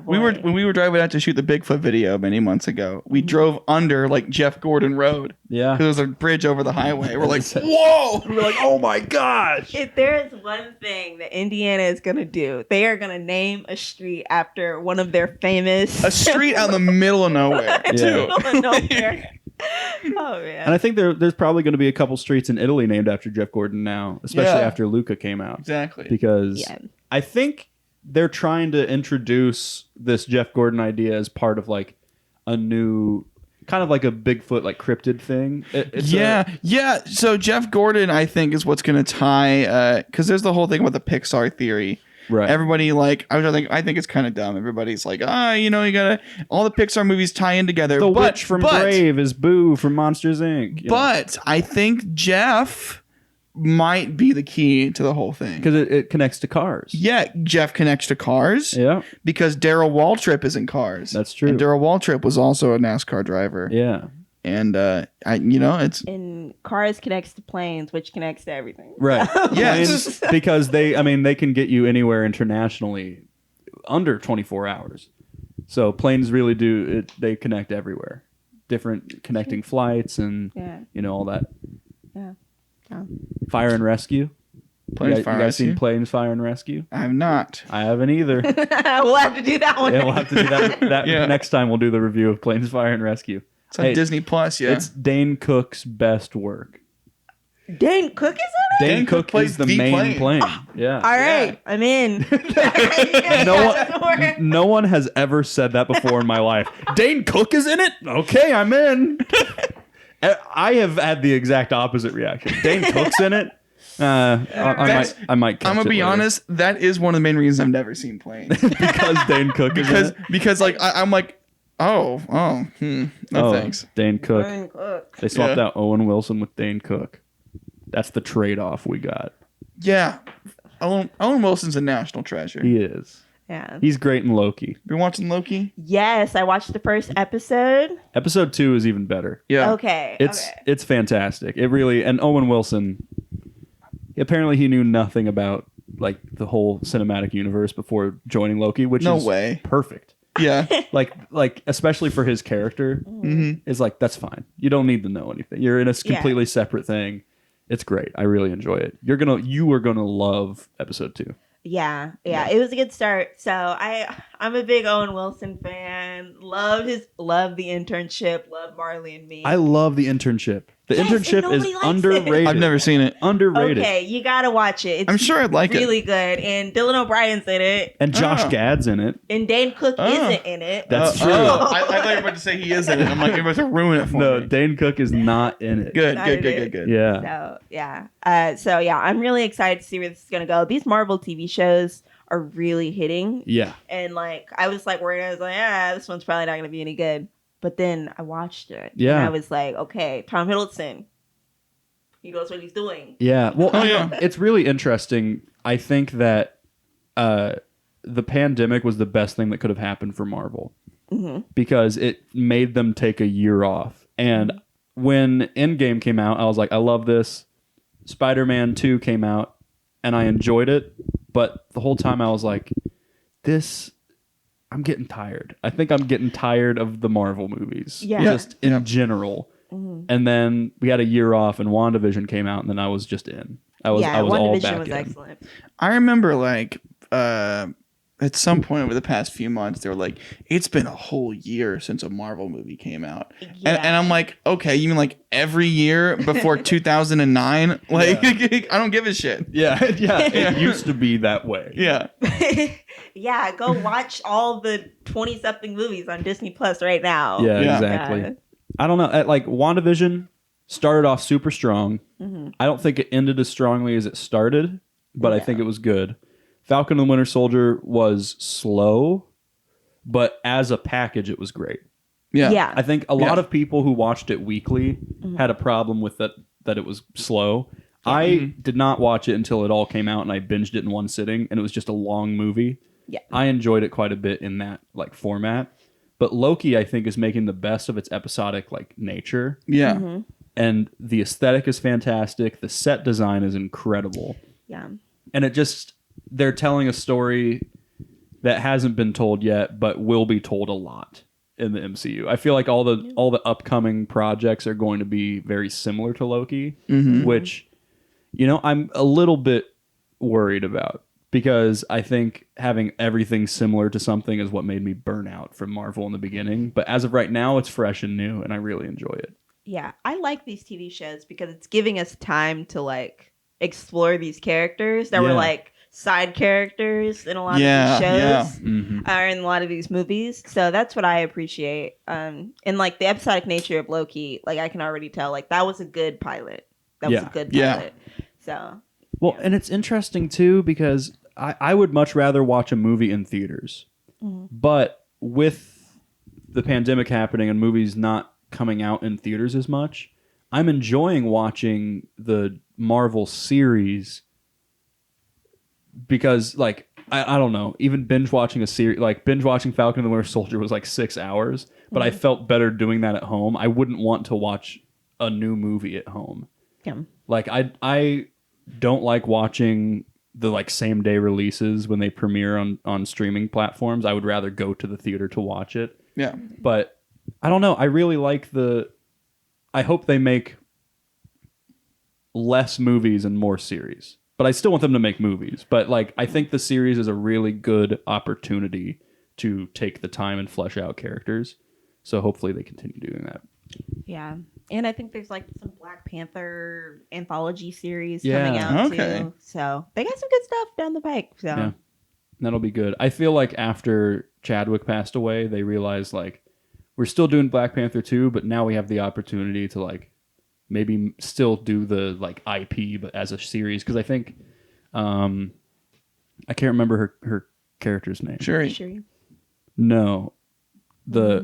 When we were driving out to shoot the Bigfoot video many months ago, we drove under like Jeff Gordon Road Yeah. because there was a bridge over the highway. We're like, whoa! We're like, oh my gosh. If there is one thing that Indiana is going to do, they are going to name a street after one of their famous... A street out in the middle of nowhere, In the too. middle of nowhere. Oh, man. And I think there's probably going to be a couple streets in Italy named after Jeff Gordon now, especially Yeah. after Luca came out. Exactly. Because Yeah. I think they're trying to introduce this Jeff Gordon idea as part of like a new kind of like a Bigfoot like cryptid thing. Yeah. So Jeff Gordon, I think, is what's going to tie because there's the whole thing about the Pixar theory. Right. Everybody like I think it's kind of dumb. Everybody's like, you gotta all the Pixar movies tie in together. the but, witch from but, Brave is Boo from Monsters Inc. But I think Jeff might be the key to the whole thing. Because it connects to Cars. Yeah, Jeff connects to Cars. Yeah. Because Darryl Waltrip is in Cars. That's true. And Darryl Waltrip was also a NASCAR driver. Yeah. And it's And Cars connects to planes, which connects to everything. Right. Yes. Planes, because they can get you anywhere internationally under 24 hours. So planes really they connect everywhere. Different connecting flights and Yeah. all that. Yeah. Fire and rescue. Planes you Fire guys Rescue. seen Planes Fire and Rescue? I have not. I haven't either. We'll have to do that one. Yeah, we'll have to do that Yeah. next time. We'll do the review of Planes Fire and Rescue. It's on Hey, Disney Plus. Yeah. It's Dane Cook's best work. Dane Cook is in it? Dane Cook plays is the the main plane. plane. Yeah. All right, I'm in. No one has ever said that before in my life. Dane Cook is in it? Okay, I'm in. I have had the exact opposite reaction. Dane Cook's in it? I might catch I'm gonna it be later. honest. That is one of the main reasons I've never seen Planes. Because Dane Cook is in it? because like I'm like, no thanks. Dane Cook. Dane Cook. They swapped Yeah. out Owen Wilson with Dane Cook. That's the trade-off we got. Yeah, Owen Wilson's a national treasure. He is. Yeah. He's great in Loki. Been watching Loki? Yes, I watched the first episode. Episode 2 is even better. Yeah. Okay. It's fantastic. It really, and Owen Wilson, apparently he knew nothing about like the whole cinematic universe before joining Loki, which No is way. perfect. Yeah. Like especially for his character, Mm-hmm. is like that's fine. You don't need to know anything. You're in a completely separate thing. It's great. I really enjoy it. You are gonna love episode 2. Yeah, it was a good start. So I'm a big Owen Wilson fan. Love the internship. Love Marley and Me. I love The Internship. The Yes, and Internship is nobody likes underrated. it. I've never seen it. Underrated. Okay, you gotta watch it. It's I'm sure I'd like it. really good. And Dylan O'Brien's in it. And Josh Oh. Gad's in it. And Dane Cook Oh. isn't in it. That's true. I thought you were about to say he is in it. I'm like, you're about to ruin it for No, me. Dane Cook is not in it. Good. Yeah. So I'm really excited to see where this is gonna go. These Marvel TV shows are really hitting. Yeah. And like I was like worried, I was like, this one's probably not gonna be any good. But then I watched it. Yeah. And I was like, okay, Tom Hiddleston. He knows what he's doing. Yeah. Well, Oh, yeah. it's really interesting. I think that the pandemic was the best thing that could have happened for Marvel because it made them take a year off. And when Endgame came out, I was like, I love this. Spider-Man 2 came out and I enjoyed it. But the whole time I was like, I'm getting tired. I think I'm getting tired of the Marvel movies. Yeah. Just in general. And then we had a year off and WandaVision came out and then I was just in. I was all WandaVision back was in. excellent. I remember like at some point over the past few months, they were like, it's been a whole year since a Marvel movie came out. Yeah. And I'm like, okay, you mean like every year before 2009? Like, I don't give a shit. Yeah, it used to be that way. Yeah. Yeah, go watch all the 20-something movies on Disney Plus right now. Yeah, Yeah. exactly. Yeah. I don't know. Like WandaVision started off super strong. I don't think it ended as strongly as it started, but I think it was good. Falcon and the Winter Soldier was slow, but as a package, it was great. Yeah. I think a lot of people who watched it weekly had a problem with that it was slow. I did not watch it until it all came out, and I binged it in one sitting, and it was just a long movie. Yeah. I enjoyed it quite a bit in that like format. But Loki, I think, is making the best of its episodic like nature. Yeah. And the aesthetic is fantastic. The set design is incredible. Yeah. And they're telling a story that hasn't been told yet, but will be told a lot in the MCU. I feel like all the upcoming projects are going to be very similar to Loki, which, I'm a little bit worried about because I think having everything similar to something is what made me burn out from Marvel in the beginning. But as of right now, it's fresh and new, and I really enjoy it. Yeah, I like these TV shows because it's giving us time to like explore these characters that were like side characters in a lot of these shows or in a lot of these movies. So that's what I appreciate. And like the episodic nature of Loki, like I can already tell like that was a good pilot. That was a good pilot. So well, and it's interesting too because I would much rather watch a movie in theaters. But with the pandemic happening and movies not coming out in theaters as much, I'm enjoying watching the Marvel series because like I don't know, even binge watching Falcon and the Winter Soldier was like 6 hours, but I felt better doing that at home. I wouldn't want to watch a new movie at home. yeah. Like I don't like watching the like same day releases when they premiere on streaming platforms. I would rather go to the theater to watch it. Yeah. But I don't know. I really like I hope they make less movies and more series. But I still want them to make movies. But like I think the series is a really good opportunity to take the time and flesh out characters. So hopefully they continue doing that. Yeah. And I think there's like some Black Panther anthology series Yeah. coming out Okay. too. So they got some good stuff down the pike. So Yeah. That'll be good. I feel like after Chadwick passed away, they realized like we're still doing Black Panther 2, but now we have the opportunity to like maybe still do the like IP but as a series, because I think I can't remember her character's name. Sure. No. The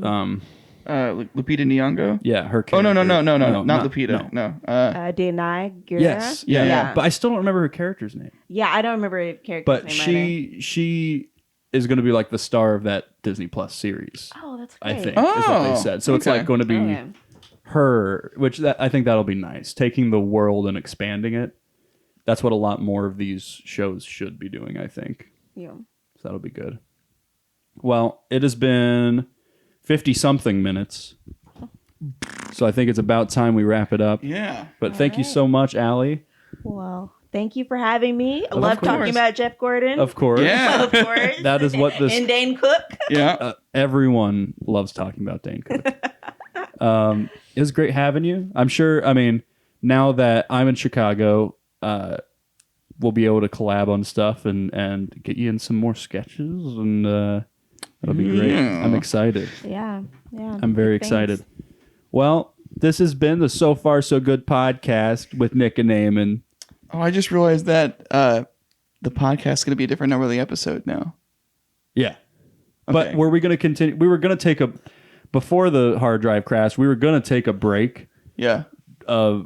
Lupita Nyong'o. yeah, her Oh character. no, not Lupita. No. Denai Guerra. Yes. Yeah. Yeah. But I still don't remember her character's name. Yeah, I don't remember her character's But name she is going to be like the star of that Disney Plus series. either. Oh, that's great. I think is what they said. So it's okay. like going to be Okay. her, which I think that'll be nice. Taking the world and expanding it. That's what a lot more of these shows should be doing, I think. Yeah. So that'll be good. Well, it has been 50-something minutes. So I think it's about time we wrap it up. Yeah. But thank you so much, Allie. Well, thank you for having me. I Of love course. talking about Jeff Gordon. Of course. Yeah. Of course. That is what this... And Dane Cook. Yeah. everyone loves talking about Dane Cook. It was great having you. I'm sure, I mean, now that I'm in Chicago, we'll be able to collab on stuff and get you in some more sketches, and that'll be great. Yeah. I'm excited. Yeah. I'm very Thanks. excited. Well, this has been the So Far So Good podcast with Nick and Eamon. Oh, I just realized that the podcast is going to be a different number of the episode now. Yeah. But Okay. were we going to continue? We were going to take before the hard drive crashed, we were going to take a break Yeah.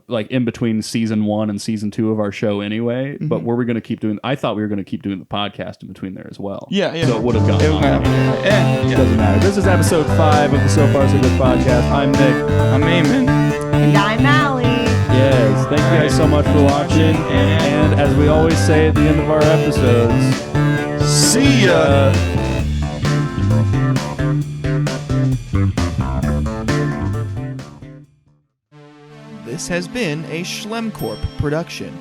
like in between season 1 and season 2 of our show anyway. Mm-hmm. But were we going to keep doing? I thought we were going to keep doing the podcast in between there as well. Yeah. So it would have gone It on. went up. Yeah. Doesn't matter. This is episode 5 of the So Far So Good podcast. I'm Nick. I'm Eamon. And I'm Allie. Yes. Thank you guys so much for watching. And as we always say at the end of our episodes, See ya. This has been a SchlemCorp production.